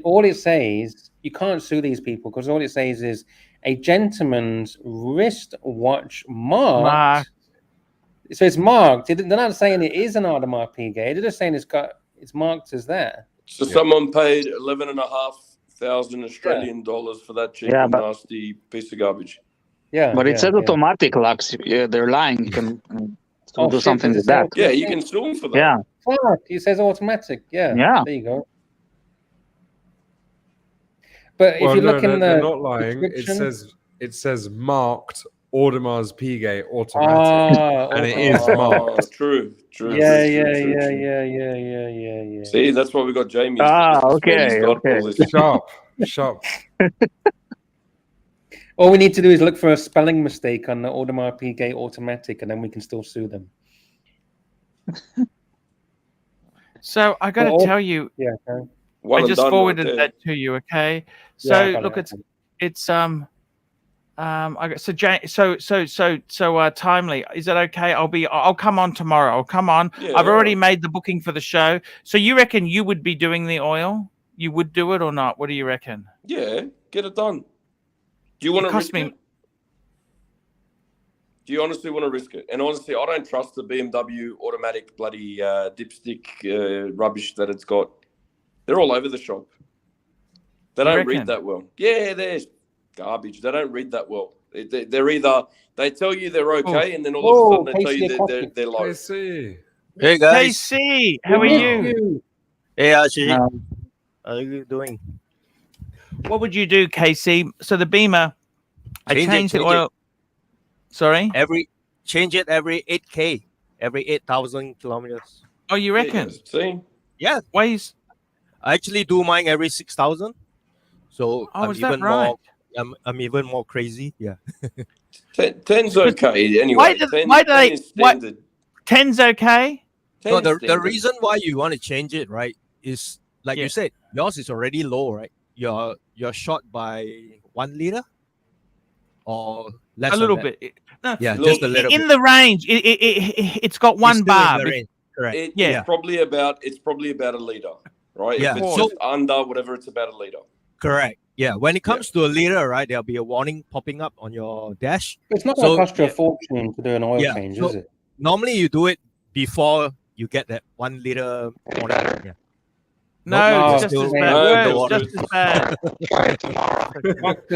all it says, you can't sue these people because all it says is a gentleman's wristwatch marked. So it's marked. They're not saying it is an Audemars Piguet. They're just saying it's marked as that. So someone paid 11,500 Australian dollars for that cheap and nasty piece of garbage. Yeah, but it says automatic locks. Yeah, they're lying. You can do something with that. Yeah, you can sue them for that. Yeah. Fuck, it says automatic. Yeah. There you go. But if you look in the they're not lying. description- It says marked Audemars Piguet automatic, and it is marked. True. Yeah. See, that's why we got Jamie. Okay. Sharp. All we need to do is look for a spelling mistake on the Audemars Piguet automatic, and then we can still sue them. So I got to tell you, I just forwarded that to you. Okay, so look, it's Timely. Is that okay? I'll come on tomorrow. I'll come on. Yeah, I've already made the booking for the show. So you reckon you would be doing the oil? You would do it or not? What do you reckon? Yeah, get it done. Do you want to risk it? Do you honestly want to risk it? And honestly, I don't trust the BMW automatic bloody dipstick rubbish that it's got. They're all over the shop. They don't read that well. Yeah, there's garbage. They don't read that well. They're either they tell you they're okay, and then all of a sudden they tell you they're low. KC. Hey guys. KC, how are you? Hey Archie. How are you doing? What would you do, KC? So the Beamer, I changed the oil. Sorry? Change it every 8K, every 8,000 kilometers. Oh, you reckon? See? Yeah. Ways. I actually do mine every 6,000. So I'm is that even right? more. I'm even more crazy. Yeah. 10's okay anyway. 10's okay? No, the reason why you want to change it, right, is like you said, yours is already low, right? You're short by 1 liter or less. A little bit. No, just a little bit. In the range, it's got one bar. Correct. It's probably about a liter, right? Yeah. If it's just under whatever, it's about a liter. Correct. Yeah. When it comes to a liter, right, there'll be a warning popping up on your dash. It's not going to cost you a fortune to do an oil change, is it? Normally, you do it before you get that 1 liter. Yeah. No, it's just as bad. Just as bad.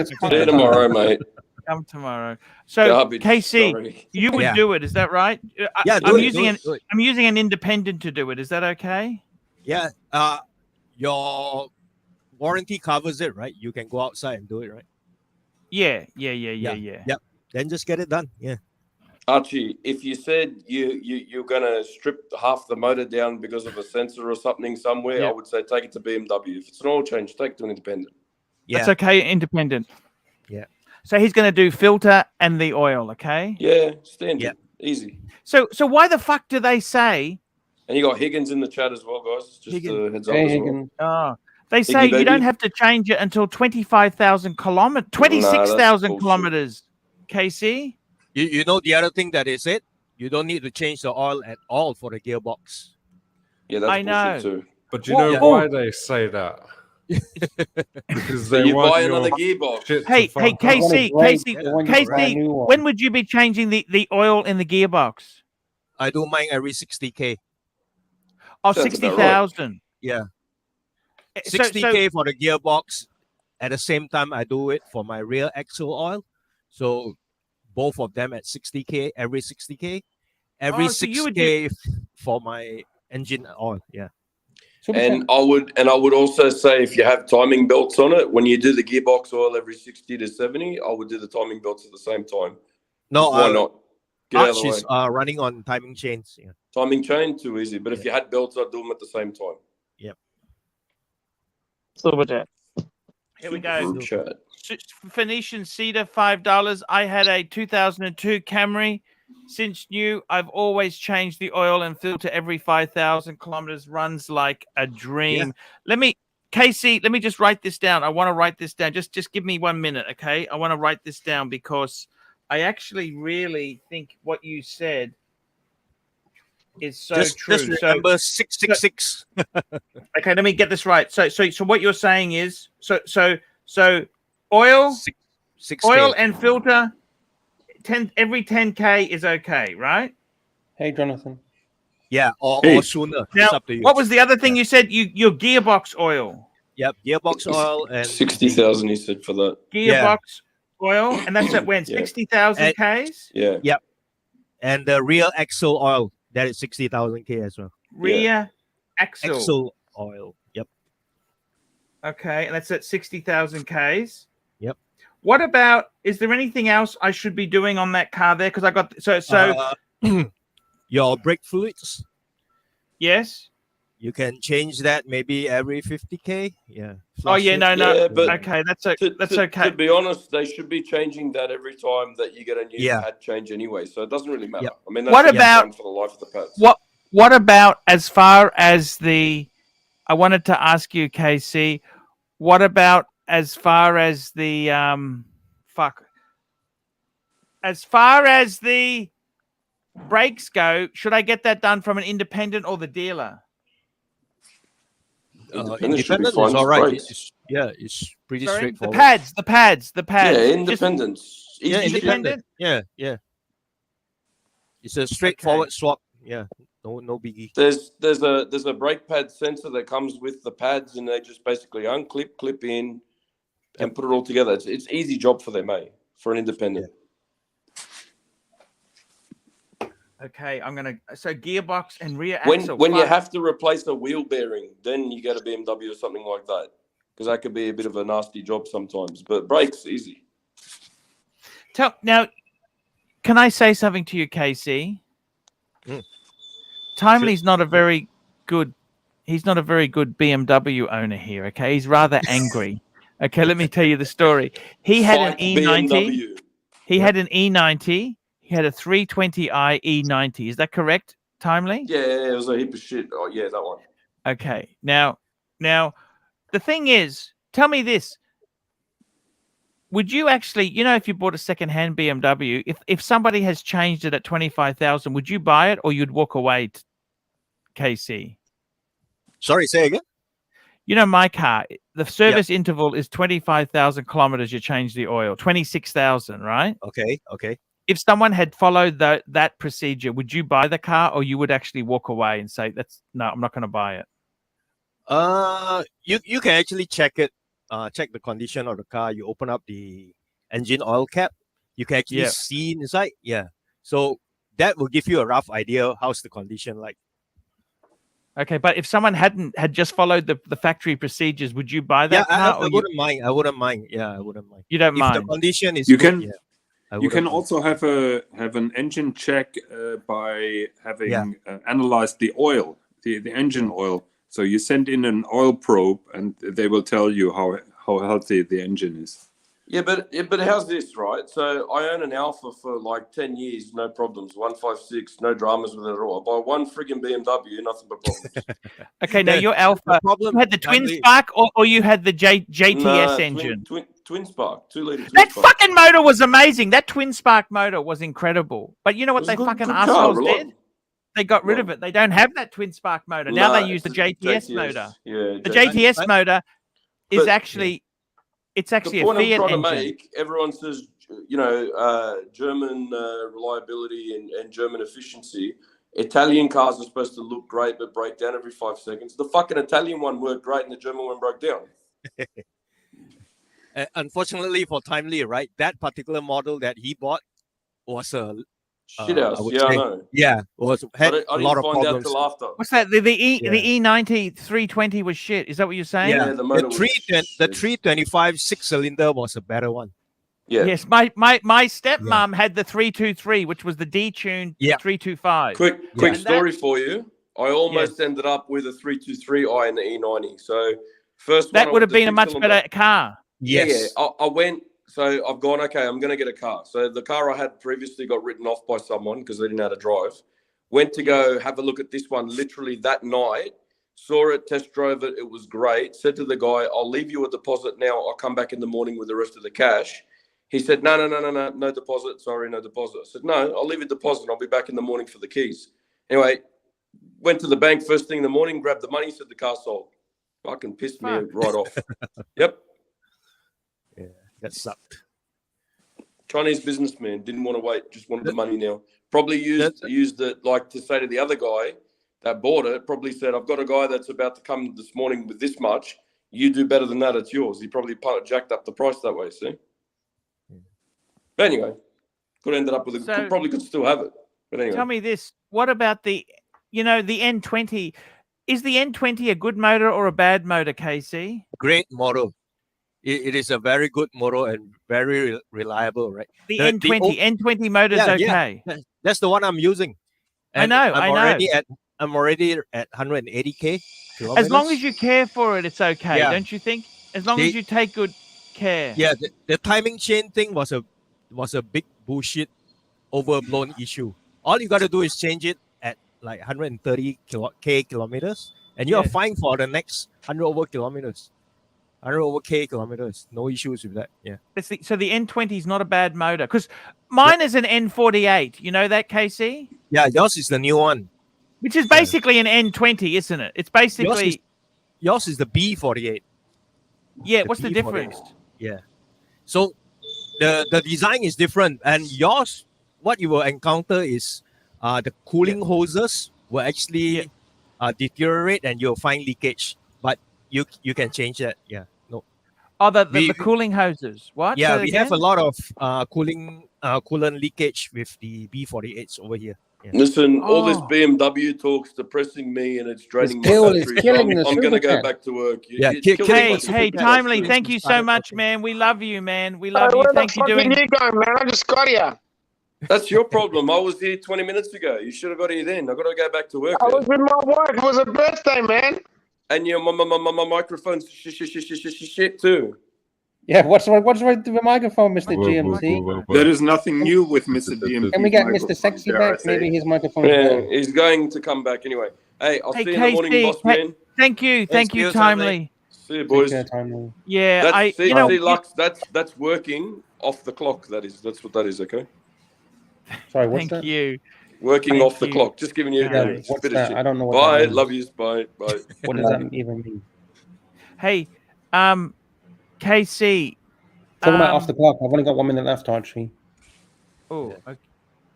See you tomorrow, mate. come tomorrow. So, Garbage, KC, sorry. you would Yeah. do it. Is that right? Yeah, I'm do it, using do an it, do it. I'm using an independent to do it. Is that okay? Yeah. Your warranty covers it, right? You can go outside and do it, right? Yeah. Yep. Then just get it done. Yeah. Archie, if you said you're gonna strip half the motor down because of a sensor or something somewhere, Yeah. I would say take it to BMW. If it's an oil change, take it to an independent. Yeah. That's okay. Independent. Yeah. So he's going to do filter and the oil. Okay. Yeah, standard, Yeah. easy. So why the fuck do they say? And you got Higgins in the chat as well, guys. Just a heads up Hey, as well. Higgin. Oh, they say you baby. don't have to change it until 25,000 kilometers, 26,000 bullshit. kilometers. KC. You know the other thing that is it? You don't need to change the oil at all for the gearbox. Yeah, that's I know. bullshit too. But do you know Yeah. why they say that? Because So they you want buy your another gearbox. shit to Hey, fuck up. KC, brand KC, new one. when would you be changing the oil in the gearbox? I do mine every 60K. Oh, Sounds about 60,000. Yeah. So- 60K for the gearbox. At the same time, I do it for my rear axle oil. So both of them at 60K, every 60K. Every Oh, so you would 6K for my engine oil. Yeah. And I would also say if you have timing belts on it, when you do the gearbox oil every 60 to 70, I would do the timing belts at the same time. No, Why not? Get out of the way. Archie's running on timing chains. Yeah. Timing chain, too easy. But if Yeah. you had belts, I'd do them at the same time. Super chat. Here we go. Group chat. Phoenician Cedar, $5. I had a 2002 Camry. Since new, I've always changed the oil and filter every 5,000 kilometers. Runs like a dream. KC, let me just write this down. I want to write this down. Just give me 1 minute, okay? I want to write this down because I actually really think what you said is so true. Just remember 666. Okay, let me get this right. So what you're saying is so oil, 6K. oil and filter, every 10K is okay, right? Hey, Jonathan. Yeah, or Hey. sooner. Now, It's up to you. what was the other thing you said? Your gearbox oil, Yep, gearbox oil and 60,000, he said, for that. gearbox oil, and that's at when Yeah. 60,000 Ks. Yeah. and the rear axle oil. That is 60,000 K as well. Rear axle. Axle oil. Yep. Okay, and that's at 60,000 Ks. Yep. What about? Is there anything else I should be doing on that car there? Because I got Your brake fluids, yes. you can change that maybe every 50K. Yeah. Oh yeah, no. Yeah, but Okay, that's To okay. be honest, they should be changing that every time that you get a new Yeah. pad change anyway. So it doesn't really matter. Yep. I mean, that's What just about- done for the life of the pads. What about as far as the? I wanted to ask you, KC. What about as far as the As far as the brakes go, should I get that done from an independent or the dealer? Independent should be Independent fine is with all right. brakes. It's pretty Sorry? The straightforward. pads. Yeah, Just- independence. Yeah, Easy shit. independent. Yeah. It's a straightforward swap. Yeah. No biggie. There's a brake pad sensor that comes with the pads, and they just basically unclip, clip in, and put it all together. It's easy job for them, eh? For an independent. Okay, so gearbox and rear When axle. you fuck. have to replace a wheel bearing, then you go to BMW or something like that, because that could be a bit of a nasty job sometimes. But brakes easy. Now, can I say something to you, KC? Timely's not a very good. He's not a very good BMW owner here. Okay, he's rather angry. Okay, let me tell you the story. He had an Fight E90. BMW. He had an E90. He had a 320i E90. Is that correct, Timely? Yeah, it was a heap of shit. Oh yeah, that one. Okay. Now, the thing is, tell me this. Would you actually, if you bought a second-hand BMW, if somebody has changed it at 25,000, would you buy it or you'd walk away, KC? Sorry, say again. My car, the service interval is 25,000 kilometers. You change the oil, 26,000, right? Okay. If someone had followed that procedure, would you buy the car or you would actually walk away and say, no, I'm not going to buy it? You can actually check it. Check the condition of the car. You open up the engine oil cap. You can actually Yeah. see inside. Yeah. So that will give you a rough idea how's the condition like. Okay, but if someone had just followed the factory procedures, would you buy Yeah, that car? I wouldn't mind. I wouldn't mind. Yeah, I wouldn't mind. You don't If mind. the condition is You good, can- yeah. I You wouldn't can mind. also have an engine check by having Yeah. analyzed the oil, the engine oil. So you send in an oil probe, and they will tell you how healthy the engine is. Yeah, but how's this, right? So I own an Alpha for like 10 years, no problems. 156, no dramas with it at all. I buy one friggin' BMW, nothing but problems. Okay, now The- your Alpha, problem you had the twin kindly- spark or you had the JTS Nah, engine? Twin spark, 2 litre twin That spark. fucking motor was amazing. That twin spark motor was incredible. But you know It what was they a good fucking car, assholes reliable. did? They got rid What? of it. They don't have that twin spark motor. Now Nah, they use the it's a JTS motor. Yeah, The JTS motor is But- actually it's actually the a point I'm Fiat trying to engine. make, everyone says, German reliability and German efficiency. Italian cars are supposed to look great but break down every 5 seconds. The fucking Italian one worked great and the German one broke down. Unfortunately for Timely, right? That particular model that he bought was a Shit I house, would yeah, I say- know. had I a didn't lot of find out problems. till after. What's that? The Yeah. E90 320 was shit. Is that what you're saying? Yeah, the motor The was 325 6-cylinder was a better one. Yeah. Yes, my stepmom had the 323, which was the detuned Yeah. 325. Quick And story for you. I almost ended up with a 323i in the E90. So first That one, would have been a much six-cylinder- better car. Yes. Yeah, I went. So I've gone, okay, I'm going to get a car. So the car I had previously got written off by someone because they didn't know how to drive. Went to go have a look at this one literally that night. Saw it, test drove it. It was great. Said to the guy, I'll leave you a deposit now. I'll come back in the morning with the rest of the cash. He said, no deposit. Sorry, no deposit. I said, no, I'll leave a deposit. I'll be back in the morning for the keys. Anyway, went to the bank first thing in the morning, grabbed the money, said the car sold. Fucking pissed me right off. Yep. That sucked. Chinese businessman didn't want to wait, just wanted the money now. Probably used it like to say to the other guy that bought it, probably said, I've got a guy that's about to come this morning with this much. You do better than that, it's yours. He probably jacked up the price that way, see? But anyway, could have ended up with it. So- Probably could still have it. But anyway. Tell me this. What about the N20? Is the N20 a good motor or a bad motor, KC? Great model. It is a very good model and very reliable, right? The The N20 motor's Yeah, okay. That's the one I'm using. I know, I know. I'm already at 180k. As long as you care for it, it's okay, Yeah. don't you think? As long as you take good care. Yeah, the timing chain thing was a big bullshit, overblown issue. All you got to do is change it at like 130 kilometers, and you're Yes. fine for the next 100 over kilometers. 100 over kilometers, no issues with that. Yeah. So the N20 is not a bad motor because mine is an N48. You know that, KC? Yeah, yours is the new one. Which is basically an N20, isn't it? It's basically Yours is the B48. yeah. the What's the B48. difference? Yeah. So the design is different, and yours, what you will encounter is the cooling hoses will actually deteriorate, and you'll find leakage. But you can change that. Yeah. No. Oh, the We- cooling hoses. What? Yeah, Say we that have a again? lot of coolant leakage with the B48s over here. Yeah. Listen, all this Oh. BMW talk's depressing me and it's draining my It's battery. killing the I'm going to go supercar. back to work. Yeah, It's kill- killing Hey, my hey, supercar. Timely, It's thank you so started much, talking. man. We love you, man. We love you. Where Thank the you fuck doing. did you go, man? I just got here. That's your problem. I was here 20 minutes ago. You should have got here then. I've got to go back to work. I was with my work. It was a birthday, man. And your my microphone's shit too. Yeah, what's right with the microphone, Mr. GMT? There is nothing new with Mr. DMT. Can we get Mr. Sexy back? Maybe his microphone is Yeah, better. he's going to come back anyway. Hey, I'll Hey, see you in the morning, KC, boss man. Thank you, Thank you, Timely. See you, boys. Take care, Timely. Yeah, That's, see, you know, see, Lux, that's working off the clock. That's what that is. Okay, Sorry, what's thank that? you. working Thank off the you. clock. Just giving you Yeah, a what's bit of that? shit. I don't know what Bye, that means. love yous. Bye, bye. What does that even mean? Hey, KC. Talking about off the clock. I've only got 1 minute left, Archie. Oh, okay.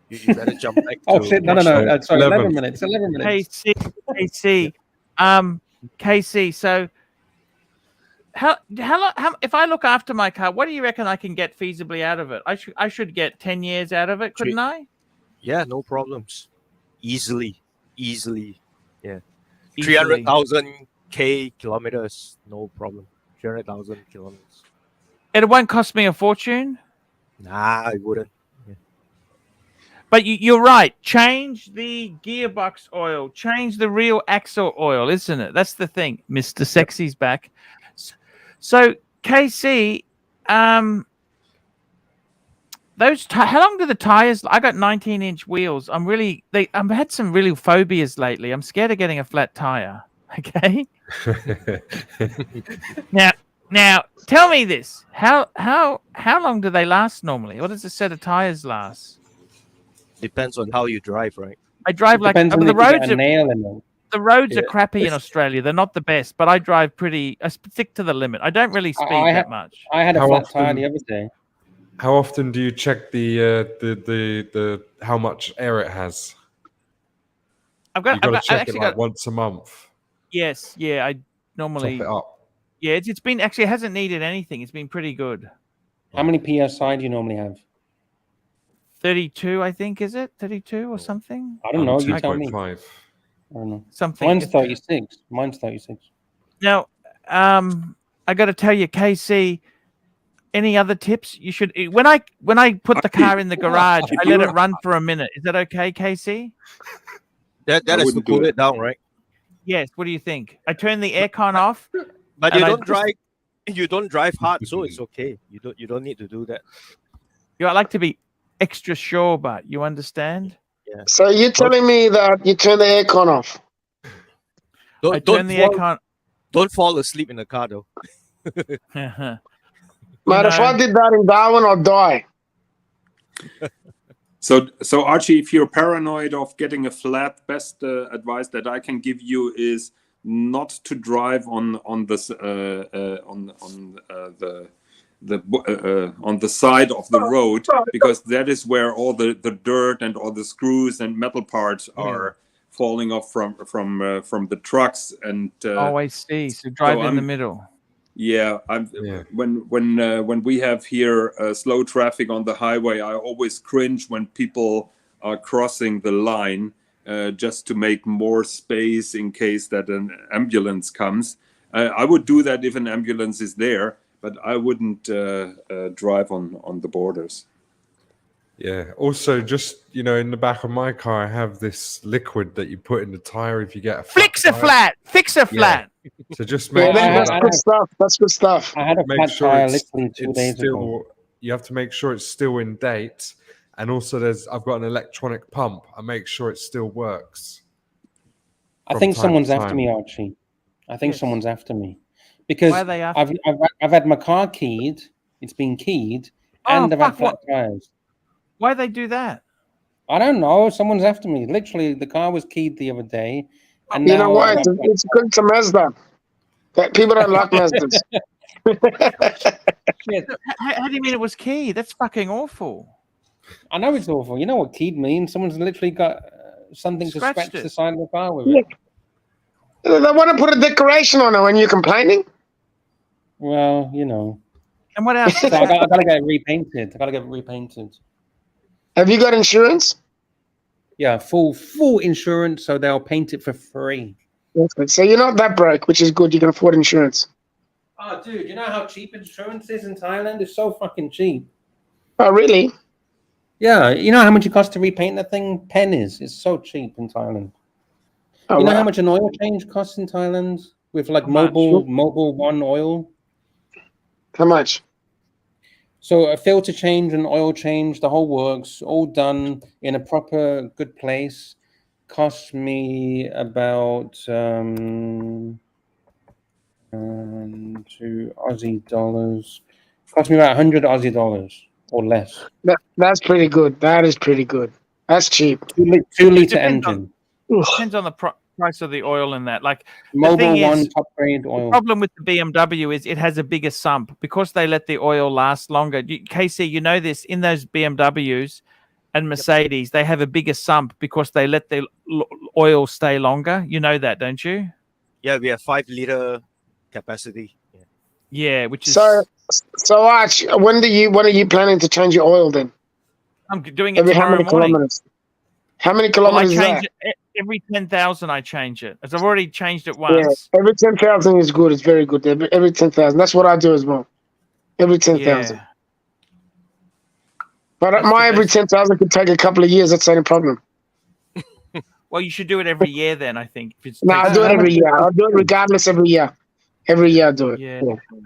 You better jump back. Oh to shit! No. Sorry, 11 minutes. 11 minutes. KC. KC. So How if I look after my car, what do you reckon I can get feasibly out of it? I should get 10 years out of it, couldn't I? Yeah, no problems. Easily. Yeah. Easily. 300,000 kilometers, no problem. 300,000 kilometers. It won't cost me a fortune. Nah, it wouldn't. But you're right. Change the gearbox oil. Change the real axle oil, isn't it? That's the thing. Mr. Sexy's back. So, KC, how long do the tires? I got 19-inch wheels. I've had some really phobias lately. I'm scared of getting a flat tire. Okay. Now, tell me this: how long do they last normally? What does a set of tires last? Depends on how you drive, right? I drive like the roads. The roads Yeah. are crappy in Australia. They're not the best, but I drive I stick to the limit. I don't really speed that much. I had a How flat often- tire the other day. How often do you check the how much air it has? I've got to check actually it like got once a month. yes, yeah. I Top normally it up. yeah. It's been actually it hasn't needed anything. It's been pretty good. How many PSI do you normally have? 32, I think, is it 32 or something? I don't know. You tell me. 2.5. I don't know. Something. Mine's 36. Mine's 36. Now, I got to tell you, KC. Any other tips you should when I put the car in the garage, I let it run for a minute. Is that okay, KC? That is to wouldn't do cool it. it down, right? Yes. What do you think? I turn the aircon off. But And you I don't just- drive. You don't drive hard, so it's okay. You don't need to do that. I like to be extra sure, but you understand? So you're telling me that you turn the aircon off? I Don't turn the fall, don't fall asleep in the car though. aircon. Man, if I did that in Darwin, I'd die. So Archie, if you're paranoid of getting a flat, best advice that I can give you is not to drive on the side of the road, because that is where all the dirt and all the screws and metal parts are falling off from the trucks. And Always see. So drive in the I'm- middle. yeah, when we have here slow traffic on the highway, I always cringe when people are crossing the line just to make more space in case that an ambulance comes. I would do that if an ambulance is there, but I wouldn't drive on the borders. Yeah. Also, just in the back of my car, I have this liquid that you put in the tire if you get a flat Fix a tire. flat. Fix a flat. So just Yeah, make that's sure good stuff. That's good stuff. I had a make flat sure tire it's, literally 2 it's days still. ago. You have to make sure it's still in date, and also I've got an electronic pump. I make sure it still works. I from think time someone's to after time. me, Archie. I think Yes. someone's after me because Why are they after I've had my car keyed. It's been keyed, Oh, and I've had fuck, flat tires. Why they do that? I don't know. Someone's after me. Literally, the car was keyed the other day, and You now know what? It's good to Mazda. That people don't like Mazdas. Shit. How do you mean it was key? That's fucking awful. I know it's awful. You know what keyed means? Someone's literally got something to Scratched scratch it. the side of the car with Yeah. it. They want to put a decoration on it when you're complaining. Well, And what else? so I got to get it repainted. I got to get it repainted. Have you got insurance? Yeah, full insurance, so they'll paint it for free. That's good. So you're not that broke, which is good. You can afford insurance. Oh, dude, you know how cheap insurance is in Thailand? It's so fucking cheap. Oh, really? Yeah, you know how much it costs to repaint that thing? Pennies. It's so cheap in Thailand. Oh, You know wow. how much an oil change costs in Thailand with like How much? Mobile One oil? How much? So a filter change, an oil change, the whole works, all done in a proper good place. Cost me about 2 Aussie dollars. Cost me about 100 Aussie dollars or less. That's pretty good. That is pretty good. That's cheap. 2 liter Depends on- engine. Depends on the price of the oil in that. Like Mobile thing One is, top grade the oil. problem with the BMW is it has a bigger sump because they let the oil last longer. KC, you know this, in those BMWs and Mercedes, they have a bigger sump because they let the oil stay longer. You know that, don't you? Yeah, we have 5 liter capacity. Yeah. Yeah, which is So Arch, when are you planning to change your oil then? I'm doing it Every how tomorrow many morning. kilometers? How many Well, I kilometers is change that? it every 10,000. I change it. As I've already changed it Yeah, once. every 10,000 is good. It's very good. Every 10,000. That's what I do as well. Every 10,000. Yeah. But That's my the every best. 10,000 could take a couple of years. That's the only problem. Well, you should do it every year then. I think. If it's No, I do it How much every year. I'll do it regardless every year. Every year I do it. Yeah.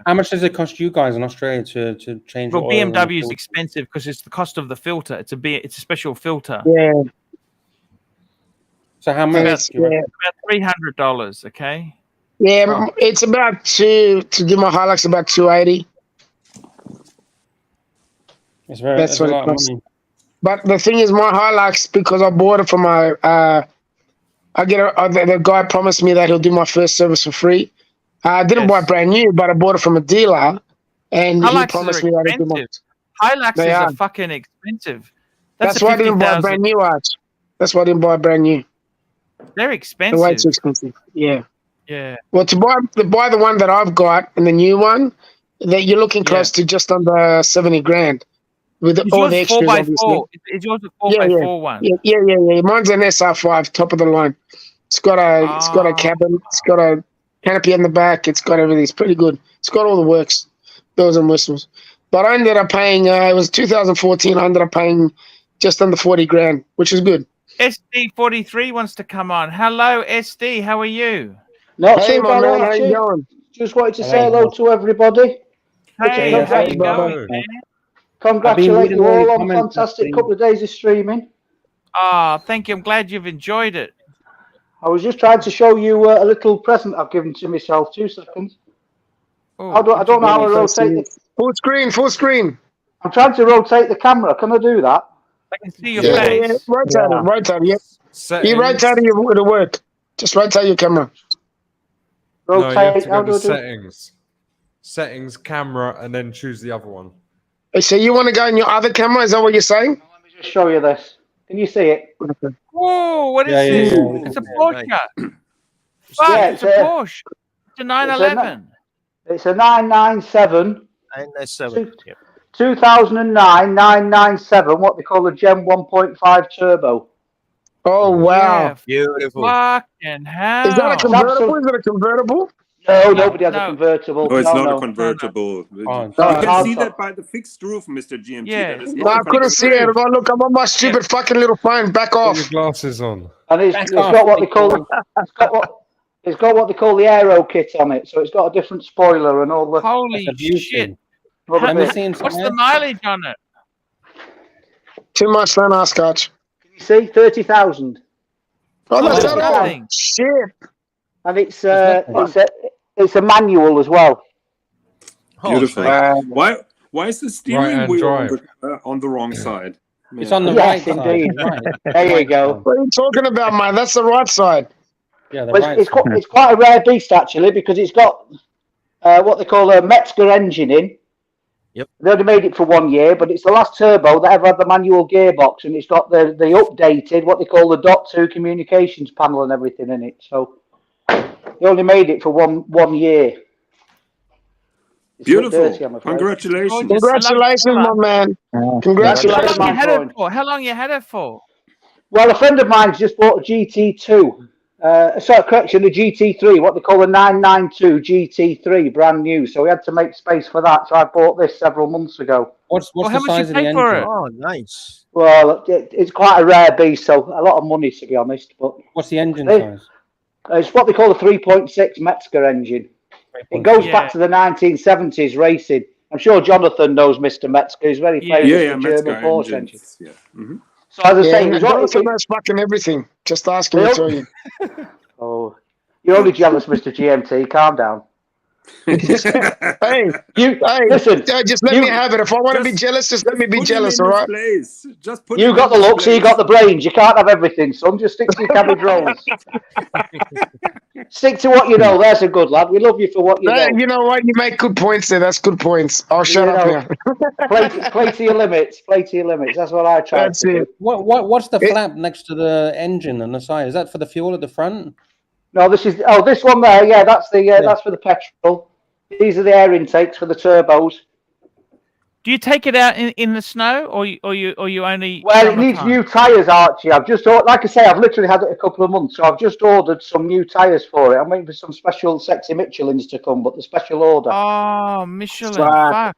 How much does it cost you guys in Australia to change Well, your oil? BMW is expensive because it's the cost of the filter. It's a special filter. Yeah. So how much? It's, yeah. About $300. Okay. Yeah, Oh. it's about to do my Hilux about 280. It's very. That's That's what a it lot of costs. money. But the thing is, my Hilux, because I bought it from my, the guy promised me that he'll do my first service for free. I didn't buy it brand new, but I bought it from a dealer, and he Hiluxes promised are me that he'll do my. expensive. Hiluxes They are are. fucking expensive. That's why I didn't buy a brand new, Arch. That's why I didn't buy a brand new. They're They're way expensive. too expensive. Yeah. Yeah. Well, to buy the one that I've got and the new one, that you're looking close to just under 70 grand with Is all yours the extras, 4x4? obviously. Is yours a 4x4 one? Yeah. Mine's an SR5, top of the line. It's got a cabin. It's got a canopy in the back. It's got everything. It's pretty good. It's got all the works, bells and whistles. But I ended up paying. It was 2014. I ended up paying just under 40 grand, which is good. SD43 wants to come on. Hello, SD. How are you? Not Hey, too my bad, man, how Archie. you going? Just wanted to say hello to everybody. Hey, how you going, man? Congratulate you all all your on a comments, fantastic actually. couple of days of streaming. Ah, thank you. I'm glad you've enjoyed it. I was just trying to show you a little present I've given to myself. 2 seconds. Oh, I don't know how to rotate it. Full screen. I'm trying to rotate the camera. Can I do that? I can see your Yeah, face. rotate it. Yeah. Settings. You rotate it, it'll work. Just rotate your camera. No, you have Rotate. to How go do to I do? settings. Settings, camera, and then choose the other one. So you want to go in your other camera? Is that what you're saying? Let me just show you this. Can you see it? Oh, what is Yeah, this? yeah. It's a Yeah, Porsche. Fuck, Yeah, it's a Porsche. It's a 911. It's a 997. 997. 2009 997. What they call a Gen 1.5 turbo. Oh wow! Beautiful. Fucking hell. Is that a convertible? Is it a convertible? No, nobody has a convertible. No, it's not no. a convertible. Oh, You no. can see No. that by the fixed roof, Mr. GMT. Yeah. That is No, not I a couldn't see it. convertible. Look, I'm on my stupid fucking little phone. Back Put off. your glasses on. And it's got what they call it's got what they call the aero kit on it, so it's got a different spoiler and all the. Holy That's a beauty. shit. rubber Let me bits. see What's inside. the mileage on it? Too much fun, Scotch. Can you see 30,000? Oh, that's Oh, not all. nothing. Shit. And it's nothing. it's a manual as well. Beautiful. Why is the steering Right-hand wheel drive. on the wrong side? It's on the Yes, right side. indeed. Right. There you go. What are you talking about, man? That's the right side. Yeah, the But right it's side. quite a rare beast actually because it's got what they call a Metzger engine in. Yep. They only made it for 1 year, but it's the last turbo that ever had the manual gearbox, and it's got the updated what they call the .2 communications panel and everything in it. So they only made it for one year. It's a bit Beautiful. dirty, I'm afraid. Congratulations. Congratulations, my man. How Congratulations. long you had it for? How long you had it for? Well, a friend of mine's just bought a GT2. Sorry, correction, a GT3, what they call a 992 GT3, brand new. So we had to make space for that. So I bought this several months ago. What's Well, the how much size you of the pay for engine? it? Oh, nice. Well, it's quite a rare beast, so a lot of money to be honest. But What's the engine Hey. size? it's what they call a 3.6 Metzger engine. It goes Yeah. back to the 1970s racing. I'm sure Jonathan knows Mr. Metzger. He's very famous Yeah, for Metzger German Porsche engines. engines. Yeah. Mhm. So as I say, Yeah, it was Jonathan knows fucking everything. Just ask him to tell you. Oh, you're only jealous, Mr. GMT. Calm down. Hey, You hey, listen. just let me have it. If I want to be jealous, just let me be Put him jealous, in all his right? place. Just put You him got in the his looks, so you place. got the brains. You can't have everything, son. Just stick to your cabbage rolls. Stick to what you know. There's a good lad. We love you for what you know. You know what? You make good points there. That's good points. I'll shut You up know, now. play to your limits. Play to your limits. That's what I try That's to do. it. What's the flap next to the engine on the side? Is that for the fuel at the front? No, this one there. Yeah, that's for the petrol. These are the air intakes for the turbos. Do you take it out in the snow, or you only? Well, it needs new tyres, Archie. I've just, like I say, I've literally had it a couple of months, so I've just ordered some new tyres for it. I'm waiting for some special sexy Michelins to come, but the special order. Oh, Michelin! Fuck.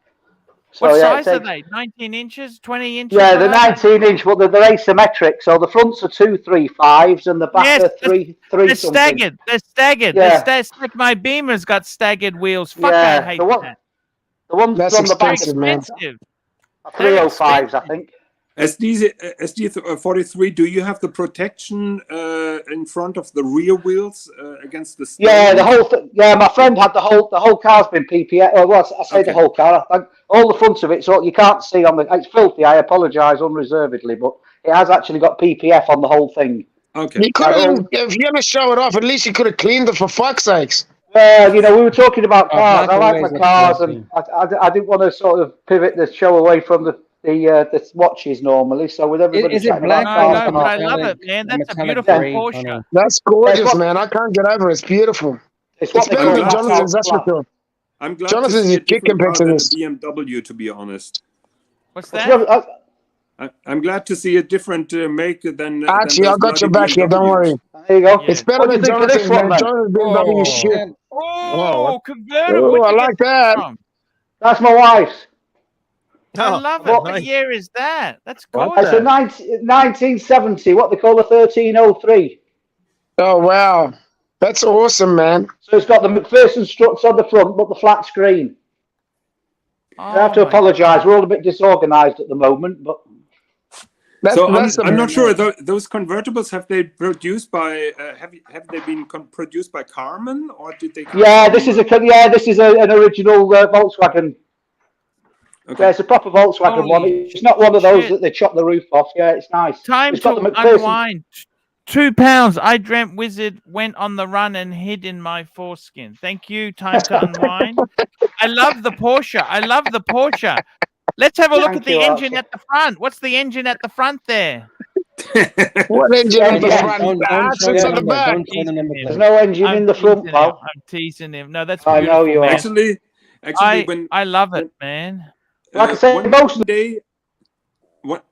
So, What yeah, size are they? 19 inches, 20 inches? Yeah, the 19-inch, but they're asymmetric. So the fronts are 235s and the back are three They're something. staggered. They're staggered. Yeah. It's like my Beamer's got staggered wheels. Fuck, Yeah, I hate the that. ones That's on the back expensive, are man. Expensive. 305s, I think. SD43, do you have the protection in front of the rear wheels against the snow? Yeah, the whole yeah, my friend had the whole car's been PPF. Well, I say the whole car. All the front of it, so you can't see on the. It's filthy. I apologise unreservedly, but it has actually got PPF on the whole thing. Okay. You could have, if you're gonna show it off, at least you could have cleaned it for fuck's sakes. Well, you know, we were talking about cars. black I like always my looks cars, dirty. and I didn't want to sort of pivot the show away from the watches normally. So with everybody Is it chatting black about No, cars, but I metallic- love it, man. That's a metallic beautiful grey, Porsche. honey? That's gorgeous, That's what- man. I can't get over it. It's beautiful. it's It's what they better call than glad Jonathan's, that's for sure. I'm glad Jonathan's to see is a kick different compared car to than a this. BMW, to be honest. What's It's that? what- I'm glad to see a different make than Archie, I those got your bloody back here. Don't BMWs. worry. there you go. Yeah. It's better What do than you think of this Jonathan's, one, man. then? Jonathan's BMW is shit. Oh, convertible. Oh, Where'd I you like get that. from? That's my wife's. I Oh, love it. what- What year is that? That's What? gorgeous. It's a 1970, what they call a 1303. Oh, wow. That's awesome, man. So it's got the McPherson struts on the front, but the flat screen. I have to Oh, my apologise. We're all a bit disorganised at the moment, but So That's I'm not the- sure those convertibles have they produced by have they been produced by Carmen or did they? come yeah, from, this is an original Volkswagen. Okay. Yeah, it's a proper Volkswagen one. Holy It's not one of those shit. that they chop the roof off. Yeah, it's nice. Time It's got to the McPherson. unwind. 2 pounds. I dreamt Wizard went on the run and hid in my foreskin. Thank you. Time to unwind. I love the Porsche. I love the Porsche. Let's have a look Thank at the you, engine Archie. at the front. What's the engine at the front there? What engine at the Yeah. front? Don't That's show it's the on the number. back. Don't show the number. There's no engine in the front, teasing him. pal. I'm teasing him. No, that's I beautiful. know you are. man. Actually, I love it, man. Like I say, one most day,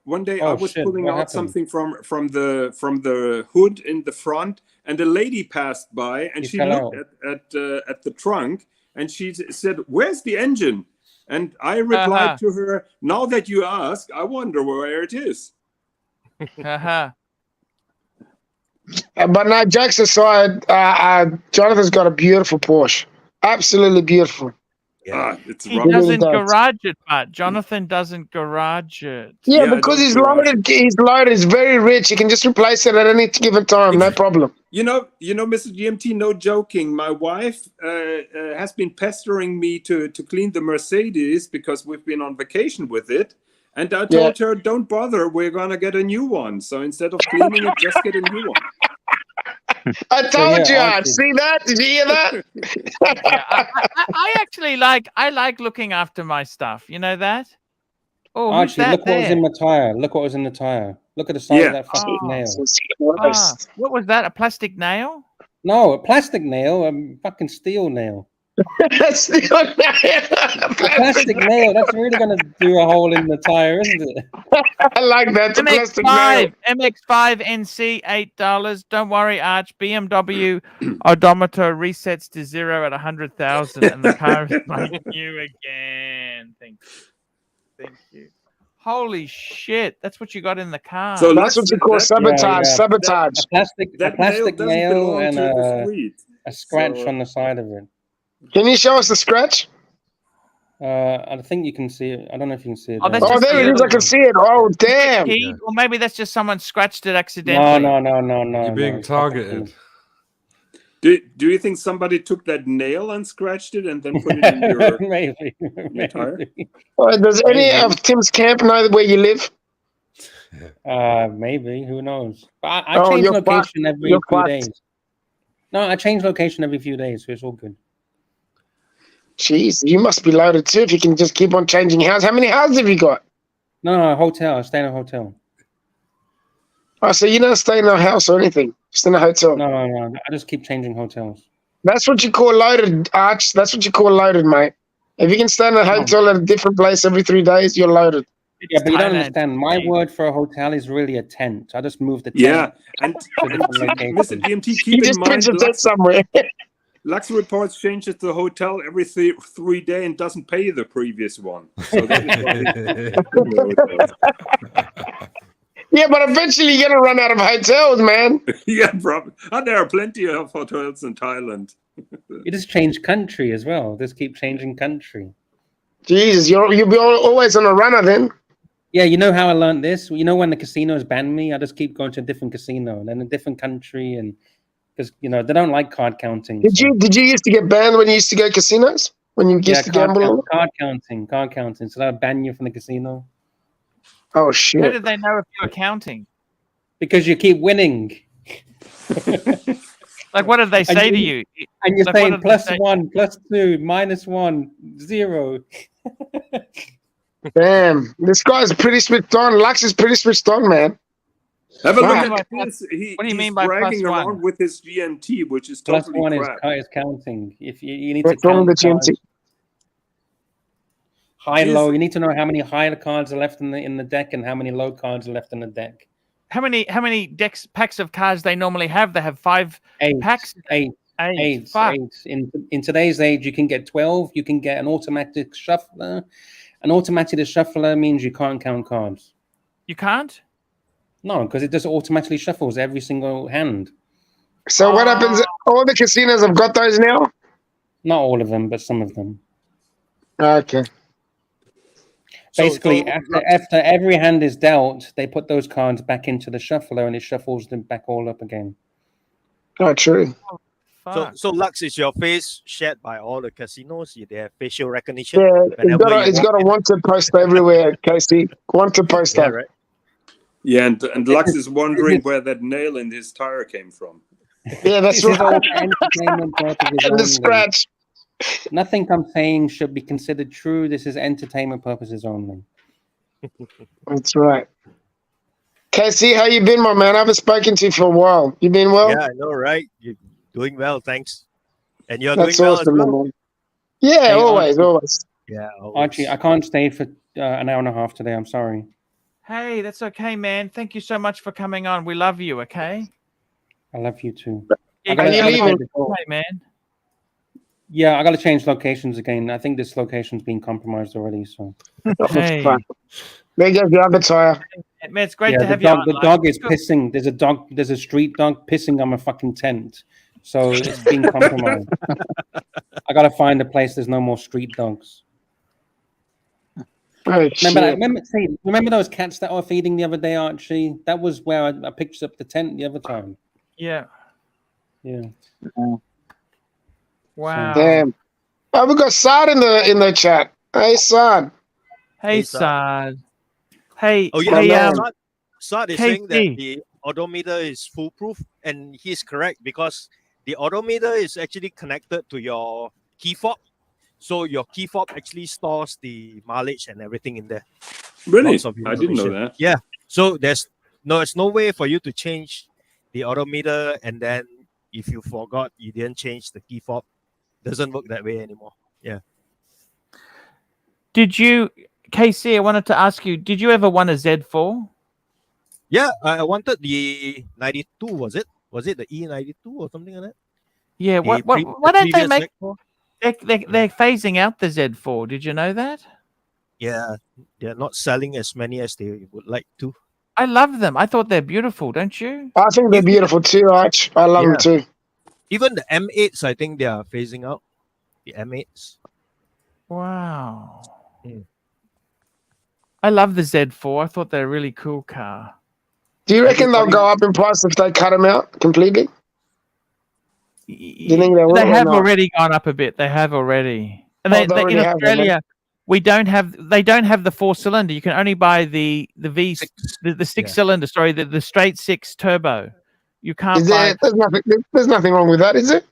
one day I Oh, was shit, pulling what out happened? something from the hood in the front, and a lady passed by, and You she fell looked at the trunk, and she said, "Where's the engine?" And I replied to her, "Now that you ask, I wonder where it is." Haha. But now, jokes aside, Jonathan's got a beautiful Porsche. Absolutely beautiful. It's He rubbish. doesn't does. garage it, but Jonathan doesn't garage it. Yeah, Yeah, because don't he's garage loaded. He's loaded. He's very rich. He can just replace it at any given time. No problem. You know, Mr. GMT, no joking. My wife has been pestering me to clean the Mercedes because we've been on vacation with it. And I told her, don't bother, we're going to get a new one. So instead of cleaning it, just get a new one. I told you, Archie. Art. See that? Did you hear that? Yeah, I actually like looking after my stuff. You know that? Oh, who's Archie, that look what was there? in the tire. Look what was in the tire. Look at the size Yeah. of that fucking nail. Ah, what was that? A plastic nail? No, a plastic nail, a fucking steel nail. That's the A plastic nail, that's really going to do a hole in the tire, isn't it? I like that. It's a plastic nail. MX5 NC $8. Don't worry, Arch. BMW odometer resets to 0 at 100,000, and the car is like new again. Thank you. Holy shit! That's what you got in the car. So That's what you call sabotage. yeah. Sabotage. A plastic doesn't nail belong and to the suite. a scratch So- on the side of it. Can you show us the scratch? I think you can see it. I don't know if you can see it. Oh, that's Oh, just there the it is. other I can one. see it. Oh, damn. Key? Or maybe that's just someone scratched it accidentally. No. You're being no. targeted. Do you think somebody took that nail and scratched it and then put it in your, Maybe. your tire? Does any of Tim's camp know where you live? Maybe. Who knows? But I Oh, change you're location every You're few fucked. days. No, I change location every few days, so it's all good. Jeez, you must be loaded too if you can just keep on changing houses. How many houses have you got? No, hotel. I stay in a hotel. Oh, so you don't stay in a house or anything, just in a hotel. No. I just keep changing hotels. That's what you call loaded, Arch. That's what you call loaded, mate. If you can stay in a hotel at a different place every 3 days, you're loaded. Yeah, but you don't understand. My word for a hotel is really a tent. I just moved the tent. Yeah, and to a different location. Mr. DMT, You keep in just mind, pitch a tent somewhere. Lux Reports changes the hotel every 3 days and doesn't pay the previous one. So that is why Yeah, but eventually you're gonna run out of hotels, man. yeah, probably. And there are plenty of hotels in Thailand. You just change country as well. Just keep changing country. Jesus, you'll be always on a runner then. Yeah, you know how I learned this? You know when the casinos banned me, I just keep going to a different casino and then a different country, and because they don't like card counting. Did you used to get banned when you used to go casinos? When you used to gamble? Card counting. So they'll ban you from the casino. Oh shit! How did they know if you were counting? Because you keep winning. Like, what did they say to you? And you're like, saying what did they +1, +2, -1, 0. Damn, this guy's pretty switched on. Lux is pretty switched on, man. Have a Wow. look at this. What do you He's mean by bragging +1? around with his GMT, which is totally +1 crap. is counting. If you need What's to wrong count with the cards, GMT? high, low. You need to know how many high cards are left in the deck and how many low cards are left in the deck. How many packs of cards they normally have? They have 5 packs. Eight. Fuck. In today's age, you can get 12. You can get an automatic shuffler. An automatic shuffler means you can't count cards. You can't? No, because it just automatically shuffles every single hand. So what happens? All the casinos have got those now. Not all of them, but some of them. Okay. Basically, after every hand is dealt, they put those cards back into the shuffler and it shuffles them back all up again. Oh, true. So Lux, is your face shared by all the casinos? They have facial recognition. Yeah, it's got a wanted poster everywhere, Casey. Wanted poster. Yeah, right. Yeah, and Lux is wondering where that nail in his tire came from. Yeah, that's This is all right. for entertainment purposes And the only. scratch. Nothing I'm saying should be considered true. This is entertainment purposes only. That's right. Casey, how you been, my man? I haven't spoken to you for a while. You been well? Yeah, I know, right? You're doing well, thanks. And you're That's doing awesome, well as well. man. Yeah, Hey, always, always. Yeah, Archie, I can't stay for an hour and a half today. I'm sorry. Hey, that's okay, man. Thank you so much for coming on. We love you, okay? I love you too. Yeah, I gotta- you I gotta leave change it, the- okay, man. Yeah, I got to change locations again. I think this location's been compromised already. So Hey. There goes the other tire. Man, it's great yeah, to the have dog, you on. the Like, dog is good. pissing. There's a street dog pissing on my fucking tent. So it's been compromised. I got to find a place there's no more street dogs. Oh, Remember those cats that I were feeding the other day, Archie? That was where I picked up the tent the other time. Yeah. Yeah. Wow. Damn. Oh, we got Saad in the chat. Hey, Saad. Hey, Saad. Hey, Oh, yeah. hey, Saad is Casey. saying that the odometer is foolproof, and he's correct because the odometer is actually connected to your key fob. So your key fob actually stores the mileage and everything in there. Really? Lots of I didn't know information. that. Yeah. So there's no way for you to change the odometer, and then if you forgot, you didn't change the key fob. Doesn't work that way anymore. Yeah. Did you, KC, I wanted to ask you, did you ever want a Z4? Yeah, I wanted the 92, was it? Was it the E92 or something like that? Yeah, The why don't they previous make... Z4? They're phasing out the Z4. Did you know that? Yeah, they're not selling as many as they would like to. I love them. I thought they're beautiful, don't you? I think they're beautiful too, Arch. I love them too. Even the M8s, I think they are phasing out. The M8s. Wow. I love the Z4. I thought they're a really cool car. Do you reckon they'll go up in price if they cut them out completely? Do you think they will? They or have not? already gone up a bit. They have already. And Oh, they, they in already have, haven't they? Australia, they don't have the 4-cylinder. You can only buy the V the 6-cylinder. Sorry, the straight 6 turbo. You can't Is buy. there, there's nothing wrong with that, is it?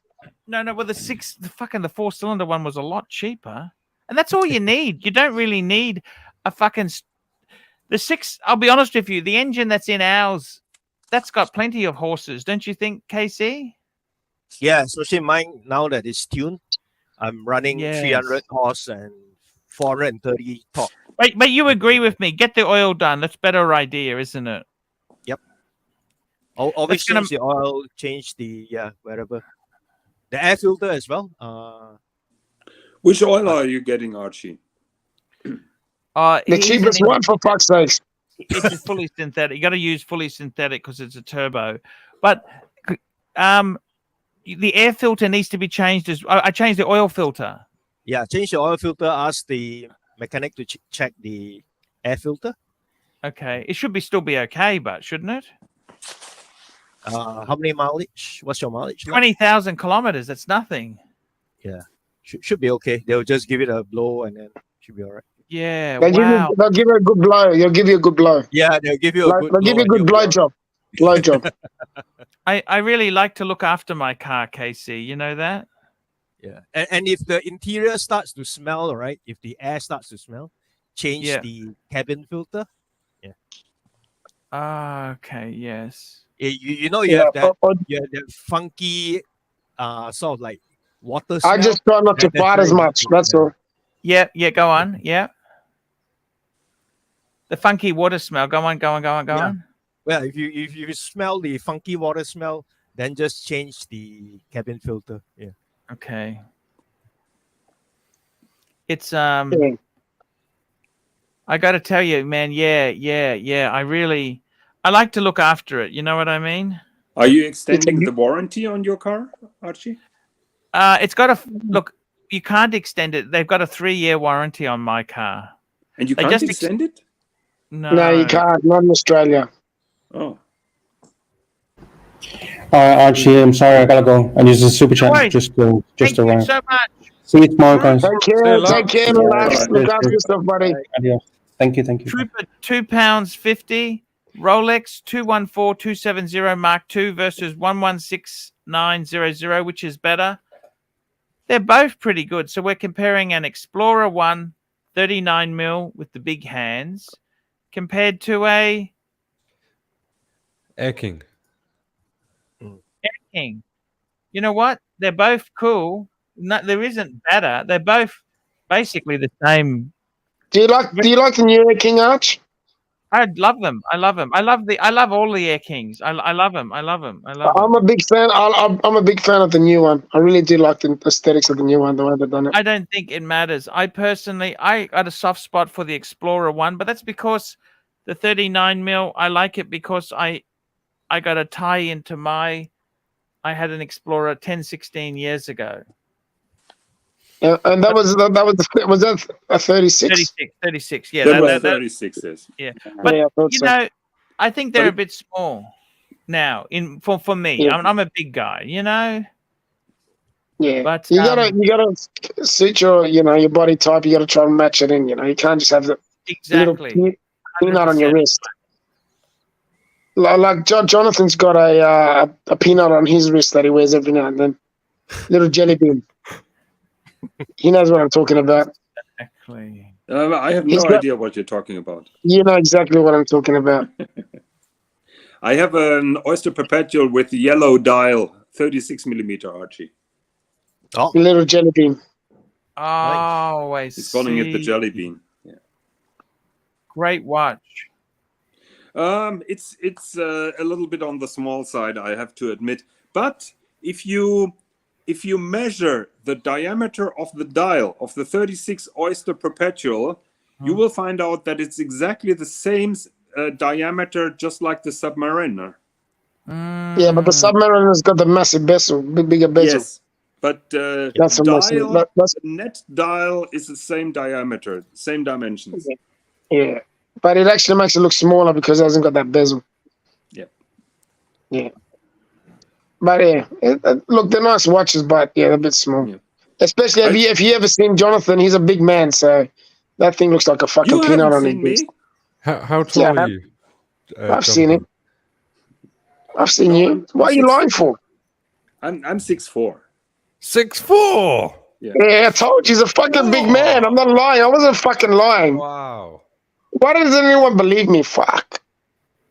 No. Well, the 4-cylinder one was a lot cheaper, and that's all you need. You don't really need a fucking the 6. I'll be honest with you. The engine that's in ours, that's got plenty of horses, don't you think, KC? Yeah, especially mine now that it's tuned. I'm running Yes. 300 horse and 430 torque. But you agree with me? Get the oil done. That's a better idea, isn't it? Yep. Always gonna- change the oil, change the whatever. The air filter as well. Which oil are you getting, Archie? The he's cheapest an- one, for fuck's sake. It's fully synthetic. You got to use fully synthetic because it's a turbo. But the air filter needs to be changed. I changed the oil filter. Yeah, change the oil filter. Ask the mechanic to check the air filter. Okay, it should still be okay, but shouldn't it? How many mileage? What's your mileage? 20,000 kilometers. That's nothing. Yeah, should be okay. They'll just give it a blow and then should be all right. Yeah. They'll Wow. give you a good blow. They'll give you a good blow. Yeah, they'll give you a good. They'll give you a blow good blow job. Blow job. I really like to look after my car, Casey. You know that? Yeah, and if the interior starts to smell, right? If the air starts to smell, change Yeah. the cabin filter. Okay. Yes. You have that. You have that funky, sort of like water smell. I just try not to fart as much. That's all. Yeah. Yeah. Go on. Yeah. The funky water smell. Go on. Yeah. Well, if you smell the funky water smell, then just change the cabin filter. Yeah. Okay. It's Yeah. I got to tell you, man. Yeah. I like to look after it. You know what I mean? Are you extending the warranty on your car, Archie? It's got a look. You can't extend it. They've got a 3-year warranty on my car. And you They can't just extend it? No, you can't. Not in Australia. Oh. Archie, I'm sorry, I gotta go. And use a super chat worries. just Thank you around. so much. See you tomorrow, guys. Take care. Take care. Relax. Look after yourself, buddy. Adios. Thank you. Trooper £2.50. Rolex 214270 Mark II versus 116900. Which is better? They're both pretty good. So we're comparing an Explorer 1 39mm with the big hands compared to a Air King. King. You know what? They're both cool. No, there isn't better. They're both basically the same. Do you like the new Air King, Arch? I love them. I love all the Air Kings. I love them. I'm a big fan. I'm a big fan of the new one. I really do like the aesthetics of the new one, the way they've done it. I don't think it matters. I got a soft spot for the Explorer 1, but that's because the 39mm, I like it because I got a tie into I had an Explorer 10-16 years ago. Yeah, and that was that a 36? 36. Yeah, That was 36s. Yeah, but Yeah, I thought you so. know, I think they're a bit small now. For me, Yeah. I'm a big guy. You know. Yeah, But, you gotta suit your body type. You gotta try and match it in. You can't just have the Exactly. little peanut on your 100%. wrist. Like Jonathan's got a peanut on his wrist that he wears every now and then. Little jelly bean. He knows what I'm talking about. Exactly. I have He's no got- idea what you're talking about. You know exactly what I'm talking about. I have an Oyster Perpetual with yellow dial, 36mm, Archie. Oh, Little jelly bean. Oh, I He's calling it the see. jelly bean. Yeah. Great watch. It's a little bit on the small side, I have to admit. But if you measure the diameter of the dial of the 36 Oyster Perpetual, you will find out that it's exactly the same diameter, just like the Submariner. Yeah, but the Submariner's got the massive bezel, bigger bezel. Yes, but That's amazing. the net dial is the same diameter, same dimensions. Yeah, but it actually makes it look smaller because it hasn't got that bezel. Yep. Yeah. But yeah, look, they're nice watches, but yeah, they're a bit small. Yeah. Especially if you ever seen Jonathan, he's a big man, so that thing looks like a fucking You peanut haven't on his seen me? wrist. How tall Yeah, are you? I've seen it. I've seen you. What are you lying for? I'm 6'4". 6'4". Yeah, I told you he's a fucking big man. I'm not lying. I wasn't fucking lying. Wow. Why doesn't anyone believe me? Fuck.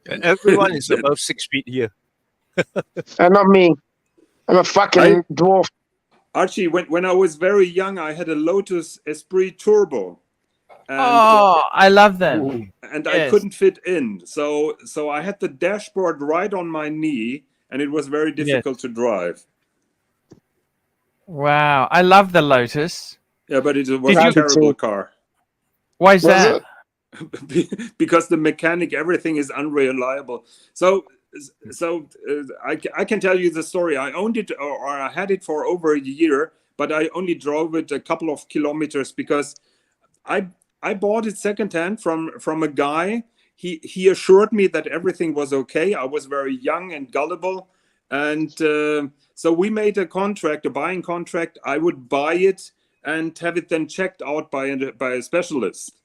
everyone is above 6 feet here. And not me. I'm a fucking dwarf. Archie, when I was very young, I had a Lotus Esprit Turbo. And, I love them. And Yes. I couldn't fit in. So I had the dashboard right on my knee, and it was very difficult to drive. Wow. I love the Lotus. Yeah, but it was a terrible car. Why is that? Because the mechanic, everything is unreliable. So I can tell you the story. I owned it, or I had it for over a year, but I only drove it a couple of kilometers because I bought it secondhand from a guy. He assured me that everything was okay. I was very young and gullible, and so we made a contract, a buying contract. I would buy it and have it then checked out by a specialist.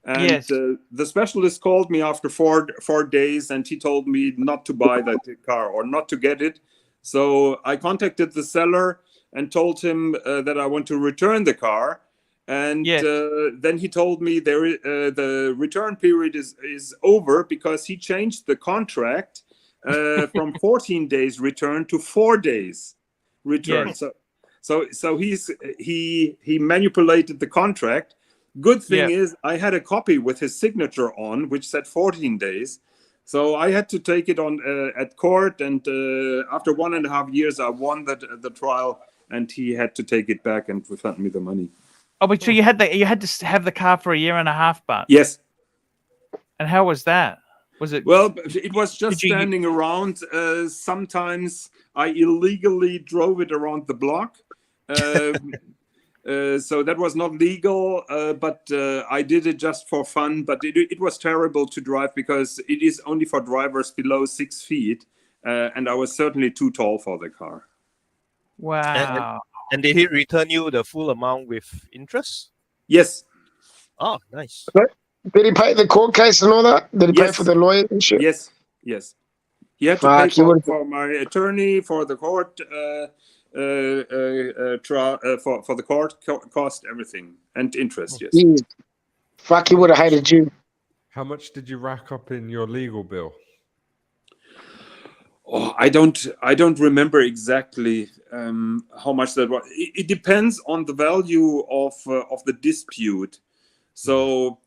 And the specialist called me after four days, and he told me not to buy that car or not to get it. So I contacted the seller and told him that I want to return the car. And then he told me the return period is over because he changed the contract from 14 days return to 4 days return. Yes. So he manipulated the contract. Good thing is I had a copy with his signature on, which said 14 days. So I had to take it on at court, and after 1.5 years, I won the trial, and he had to take it back and refund me the money. Oh, but so you had to have the car for 1.5 years, but yes. And how was that? Was it? Well, it was just standing around. Sometimes I illegally drove it around the block. So that was not legal, but I did it just for fun. But it was terrible to drive because it is only for drivers below 6 feet. And I was certainly too tall for the car. Wow. And did he return you the full amount with interest? Yes. Oh, nice. Did he pay the court case and all that? Did he pay for the lawyer and shit? Yes. He had to pay for my attorney, for the court, for the court cost, everything, and interest. Yes. Yeah. Fuck, he would have hated you. How much did you rack up in your legal bill? Oh, I don't remember exactly how much that was. It depends on the value of the dispute. So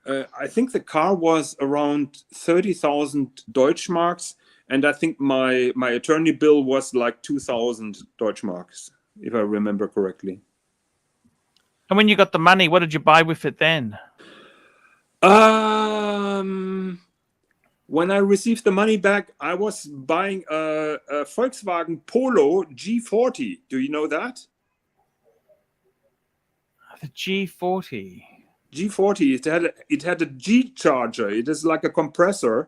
I think the car was around 30,000 Deutschmarks, and I think my attorney bill was like 2,000 Deutschmarks, if I remember correctly. And when you got the money, what did you buy with it then? When I received the money back, I was buying a Volkswagen Polo G40. Do you know that? The G40. G40. It had a G charger. It is like a compressor,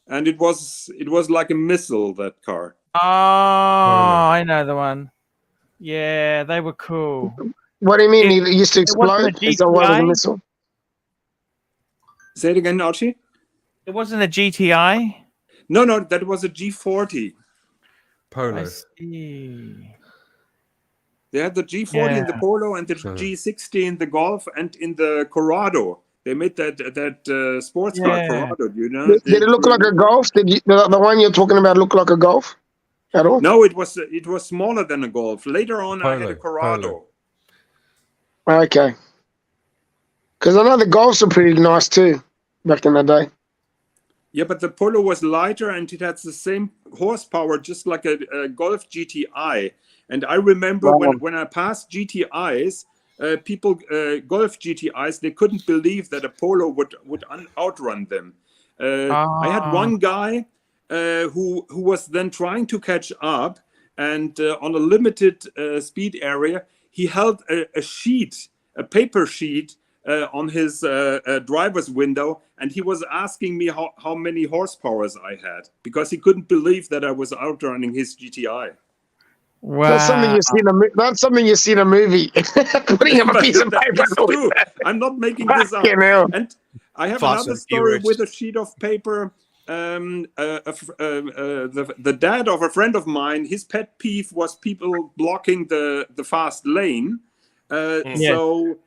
and it was like a missile. That car. Oh, I know the one. Yeah, they were cool. What do you mean? It used to explode? Is that why it was a missile? Say it again, Archie. It wasn't a GTI? No, that was a G40. Polo. I see. They had the G40 in the Polo and the G60 in the Golf and in the Corrado. They made that sports car Corrado. Do you know? Did it look like a Golf? Did the one you're talking about look like a Golf at all? No, it was smaller than a Golf. Later on, I had a Corrado. Okay. Because I know the Golfs are pretty nice too back in the day. Yeah, but the Polo was lighter and it had the same horsepower, just like a Golf GTI. And I remember when I passed GTIs, people, Golf GTIs, they couldn't believe that a Polo would outrun them. I had one guy who was then trying to catch up, and on a limited speed area, he held a paper sheet on his driver's window, and he was asking me how many horsepowers I had, because he couldn't believe that I was outrunning his GTI. Wow. That's something you see in a movie. Putting up a piece of paper. True. I'm not making this up. And I have another story with a sheet of paper. The dad of a friend of mine, his pet peeve was people blocking the fast lane. So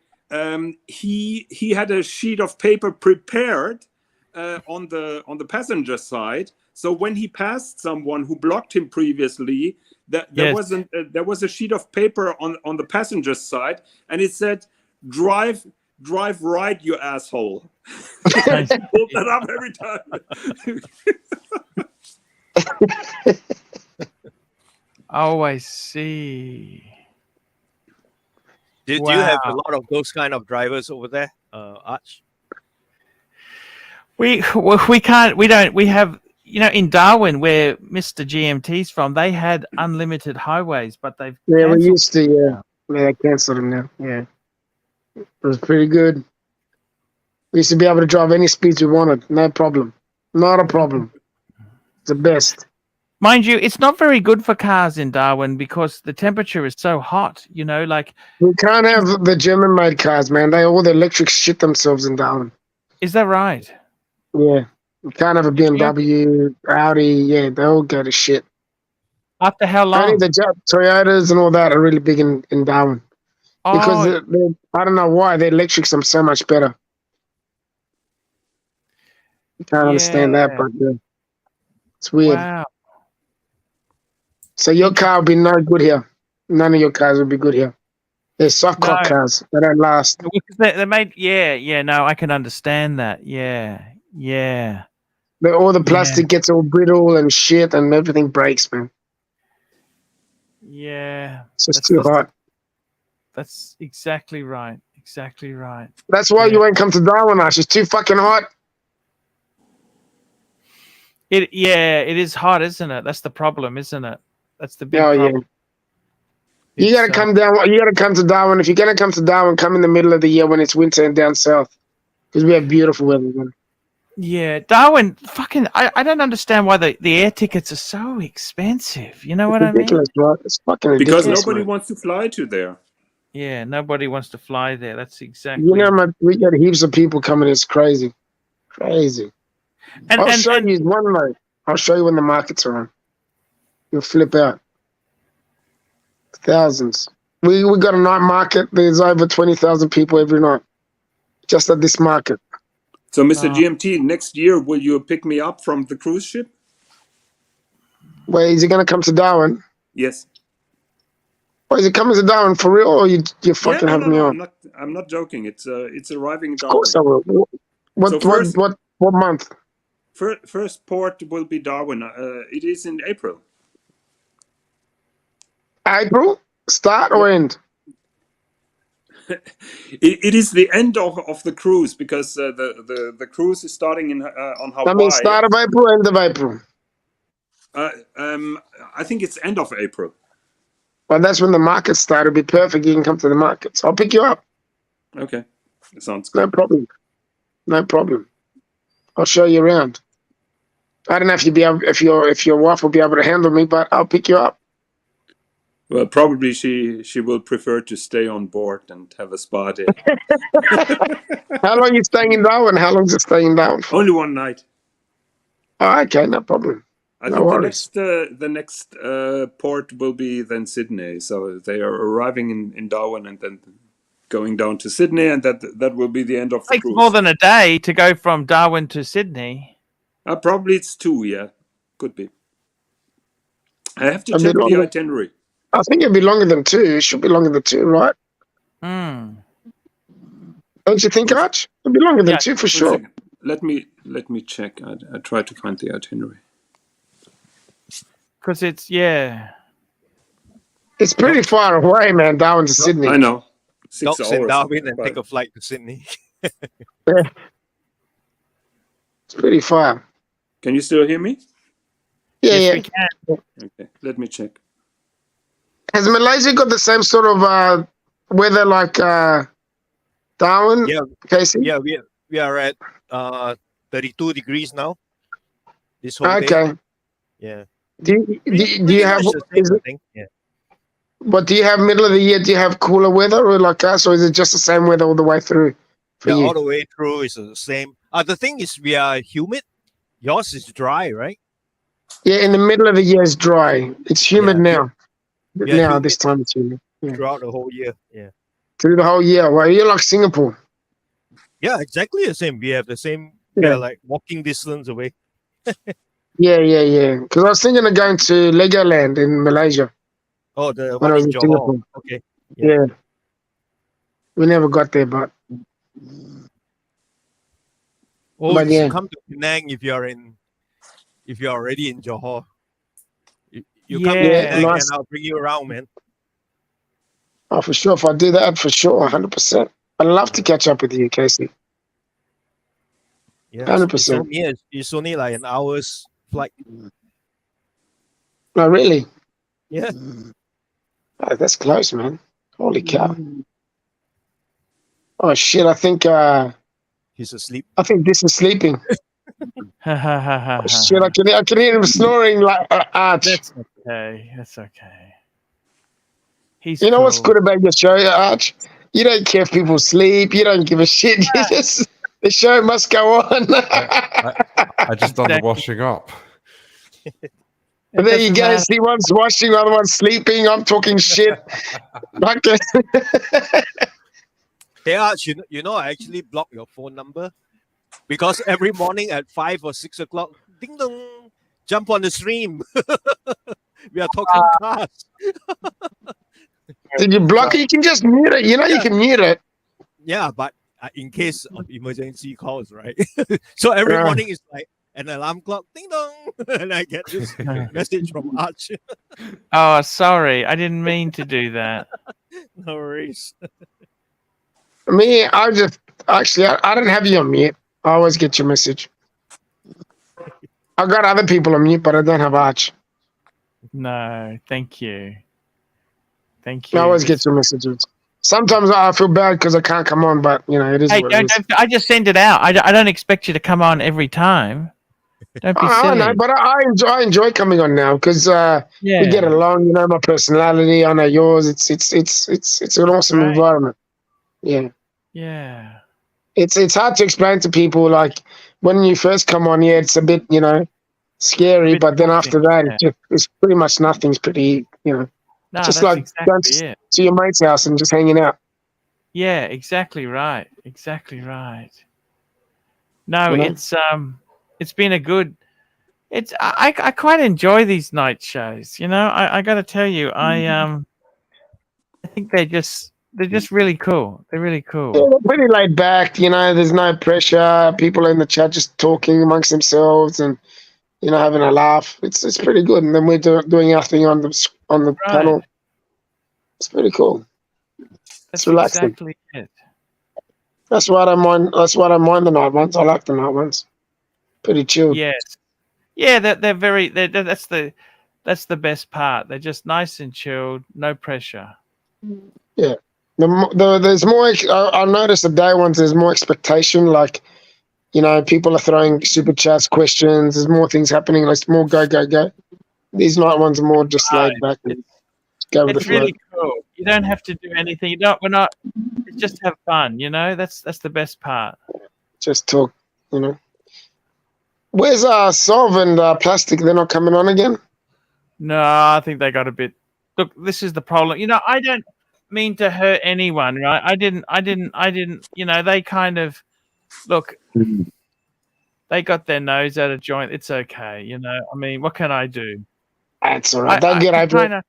he had a sheet of paper prepared on the passenger side. So when he passed someone who blocked him previously, There was a sheet of paper on the passenger side, and it said, "Drive right, you asshole." I pulled that up every time. Oh, I see. Do you have a lot of those kind of drivers over there, Arch? We have, in Darwin, where Mr. GMT's from, they had unlimited highways, but they've we used to, yeah, they cancelled them now. Yeah, it was pretty good. We used to be able to drive any speeds we wanted, no problem, not a problem. It's the best. Mind you, it's not very good for cars in Darwin because the temperature is so hot. Like we can't have the German-made cars, man. All the electrics shit themselves in Darwin. Is that right? Yeah, we can't have a BMW, Audi. Yeah, they all go to shit. After how long? Only the Toyotas and all that are really big in Darwin because I don't know why the electrics are so much better. I can't understand that, but it's weird. Wow. So your car will be no good here. None of your cars will be good here. They're soft cock cars. They don't last. They're made. No, I can understand that. Yeah. All the plastic gets all brittle and shit, and everything breaks, man. Yeah. It's just too hot. That's exactly right. Exactly right. That's why you won't come to Darwin, Ash. It's too fucking hot. It is hot, isn't it? That's the problem, isn't it? That's the big problem. Yeah. You gotta come down. You gotta come to Darwin. If you're gonna come to Darwin, come in the middle of the year when it's winter and down south, because we have beautiful weather. Man. Yeah, Darwin. Fucking, I don't understand why the air tickets are so expensive. You know what I mean? Right? It's fucking ridiculous. Because nobody wants to fly to there. Yeah, nobody wants to fly there. That's exactly. We got heaps of people coming. It's crazy, crazy. I'll show you one night. I'll show you when the markets are on. You'll flip out. Thousands. We got a night market. There's over 20,000 people every night, just at this market. So, Mr. GMT, next year will you pick me up from the cruise ship? Wait, is he going to come to Darwin? Yes. Wait, is he coming to Darwin for real, or you fucking having me on? I'm not joking. It's arriving in Darwin. Of course I will. What month? First port will be Darwin. It is in April. April? Start or end? It is the end of the cruise because the cruise is starting on Hawaii. I mean, start of April, end of April. I think it's end of April. Well, that's when the markets start. It'll be perfect. You can come to the markets. I'll pick you up. Okay, sounds good. No problem. No problem. I'll show you around. I don't know if your wife will be able to handle me, but I'll pick you up. Well, probably she will prefer to stay on board and have a spa day. How long are you staying in Darwin? How long is it staying in Darwin for? Only one night. Oh, okay, no problem. I think the next port will be then Sydney. So they are arriving in Darwin and then going down to Sydney, and that will be the end of the cruise. It takes more than a day to go from Darwin to Sydney. Probably it's 2, yeah. Could be. I have to check the itinerary. I think it'd be longer than 2. It should be longer than 2, right? Mm. Don't you think, Arch? It'd be longer than 2 for sure. Let me check. I try to find the itinerary. Because it's It's pretty far away, man, Darwin to Sydney. I know. 6 Docks hours. in Darwin and take a flight to Sydney. It's pretty far. Can you still hear me? Yeah, yes, we can. Okay, let me check. Has Malaysia got the same sort of weather like Darwin? Yeah, Casey? Yeah, we are at 32 degrees now. This whole day. Okay. Yeah. Do you have? But do you have middle of the year? Do you have cooler weather or like us, or is it just the same weather all the way through? Yeah, all the way through is the same. The thing is, we are humid. Yours is dry, right? Yeah, in the middle of the year it's dry. It's humid now. Yeah, now humid this time it's humid. Yeah. Throughout the whole year. Yeah. Through the whole year. Well, you're like Singapore. Yeah, exactly the same. We have the same. Yeah. We are like walking distance away. Yeah. Because I was thinking of going to Legoland in Malaysia Oh, the when one I was in in Johor. Singapore. Okay. Yeah. We never got there, but Oh, you should yeah. come to Penang if you're already in Johor. You come to Yeah, Penang nice. and I'll bring you around, man. Oh, for sure. If I do that, for sure, 100%. I'd love to catch up with you, Casey. Yeah, 100%. it's only like an hour's flight. No, really? Yeah. Oh, that's close, man. Holy cow. Oh, shit. I think He's asleep. I think this is sleeping. Oh, shit, I can hear him snoring like Arch. That's okay. That's okay. He's You know what's cool. good about your show, Arch? You don't care if people sleep. You don't give a shit. You just, the show must go on. I just done the washing up. And there you go. See, one's washing, the other one's sleeping. I'm talking shit. Okay. Hey, Arch, you know, I actually block your phone number because every morning at 5 or 6 o'clock, ding dong, jump on the stream. We are talking cars. Did you block it? You can just mute it. You know, you can mute it. Yeah, but in case of emergency calls, right? So every morning is like an alarm clock, ding dong, and I get this message from Arch. Oh, sorry. I didn't mean to do that. No worries. Me, I don't have you on mute. I always get your message. I've got other people on mute, but I don't have Arch. No, thank you. Thank you. I always get your messages. Sometimes I feel bad because I can't come on, but you know, it is Hey, what it is. I just send it out. I don't expect you to come on every time. Don't be silly. I know, but I enjoy coming on now because we get along. You know my personality. I know yours. It's an awesome environment. Yeah. Yeah. It's hard to explain to people. Like when you first come on, yeah, it's a bit scary, but then after that, it's pretty much nothing. It's pretty No, just that's like exactly going it. to your mate's house and just hanging out. Yeah, exactly right. Exactly right. No, it's been a good. I quite enjoy these night shows. You know, I got to tell you, I think they're just really cool. They're really cool. Yeah, they're pretty laid back. You know, there's no pressure. People in the chat just talking amongst themselves and having a laugh. It's pretty good. And then we're doing our thing on the panel. It's pretty cool. That's It's relaxing. exactly it. That's why I don't mind. That's why I don't mind the night ones. I like the night ones. Pretty chill. Yes. Yeah, they're very. That's the best part. They're just nice and chilled, no pressure. Yeah. There's more. I noticed the day ones. There's more expectation. Like, people are throwing super chats, questions. There's more things happening. Like more go. These night ones are more just laid back and go with the It's flow. really cool. You don't have to do anything. We're not. It's just have fun. That's the best part. Just talk. Where's Solve and Plastic? They're not coming on again. No, I think they got a bit. Look, this is the problem. I don't mean to hurt anyone, right? I didn't. They kind of look. They got their nose out of joint. It's okay. I mean, what can I do? That's all right. Don't get over it.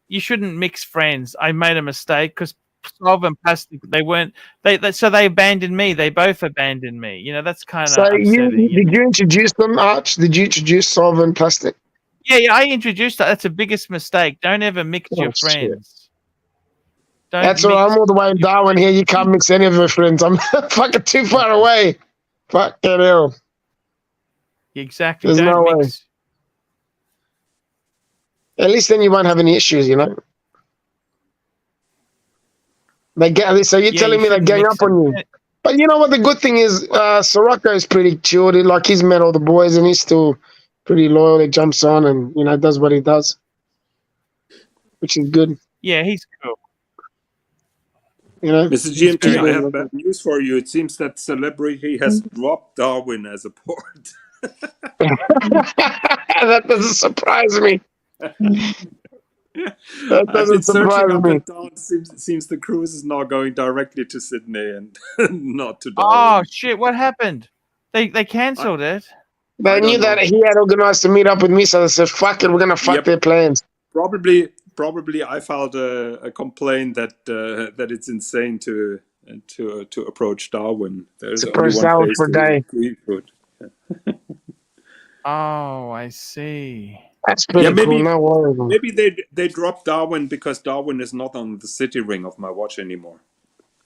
You shouldn't mix friends. I made a mistake because Solve and Plastic, they weren't. So they abandoned me. They both abandoned me. That's kind of. So did you introduce them, Arch? Did you introduce Solve and Plastic? Yeah. I introduced that. That's the biggest mistake. Don't ever mix your friends. That's all right. I'm all the way in Darwin here. You can't mix any of your friends. I'm fucking too far away. Fucking hell. Exactly. There's no Don't way. mix. At least then you won't have any issues, So you're telling me they gang up on you. But you know what? The good thing is Sirocco is pretty chilled. Like he's met all the boys and he's still pretty loyal. He jumps on and does what he does, which is good. Yeah, he's cool. Mr. GMT, I have bad news for you. It seems that Celebrity has dropped Darwin as a port. That doesn't surprise me. That doesn't surprise me. Seems the cruise is now going directly to Sydney and not to Oh Darwin. shit! What happened? They cancelled it. They knew that he had organized to meet up with me, so they said, "Fuck it, we're gonna fuck their plans." Probably I filed a complaint that that it's insane to approach Darwin. There's only one Darwin place for a to day. agree with. Oh, I see. That's pretty cool. No worries. Maybe they dropped Darwin because Darwin is not on the city ring of my watch anymore.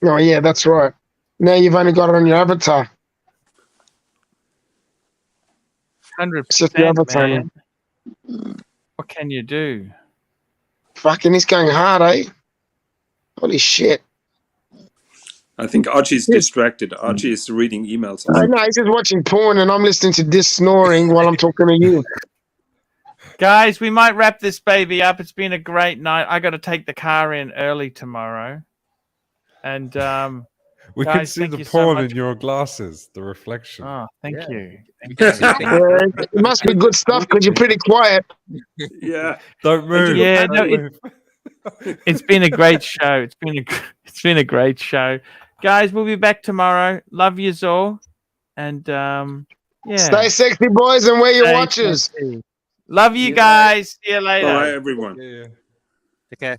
Oh yeah, that's right. Now you've only got it on your avatar. 100%, man. What can you do? Fucking, he's going hard, eh? Holy shit. I think Archie's distracted. Archie is reading emails. I know, he's just watching porn and I'm listening to this snoring while I'm talking to you. Guys, we might wrap this baby up. It's been a great night. I got to take the car in early tomorrow. And we guys, can see thank the you so porn much. in your glasses, the reflection. Oh, thank you. It must be good stuff because you're pretty quiet. Yeah. Don't move. Yeah, Don't move. It's been a great show. It's been a great show. Guys, we'll be back tomorrow. Love yous all. And yeah. Stay sexy, boys, and wear your watches. Love you guys. See you later. Bye, everyone. Take care.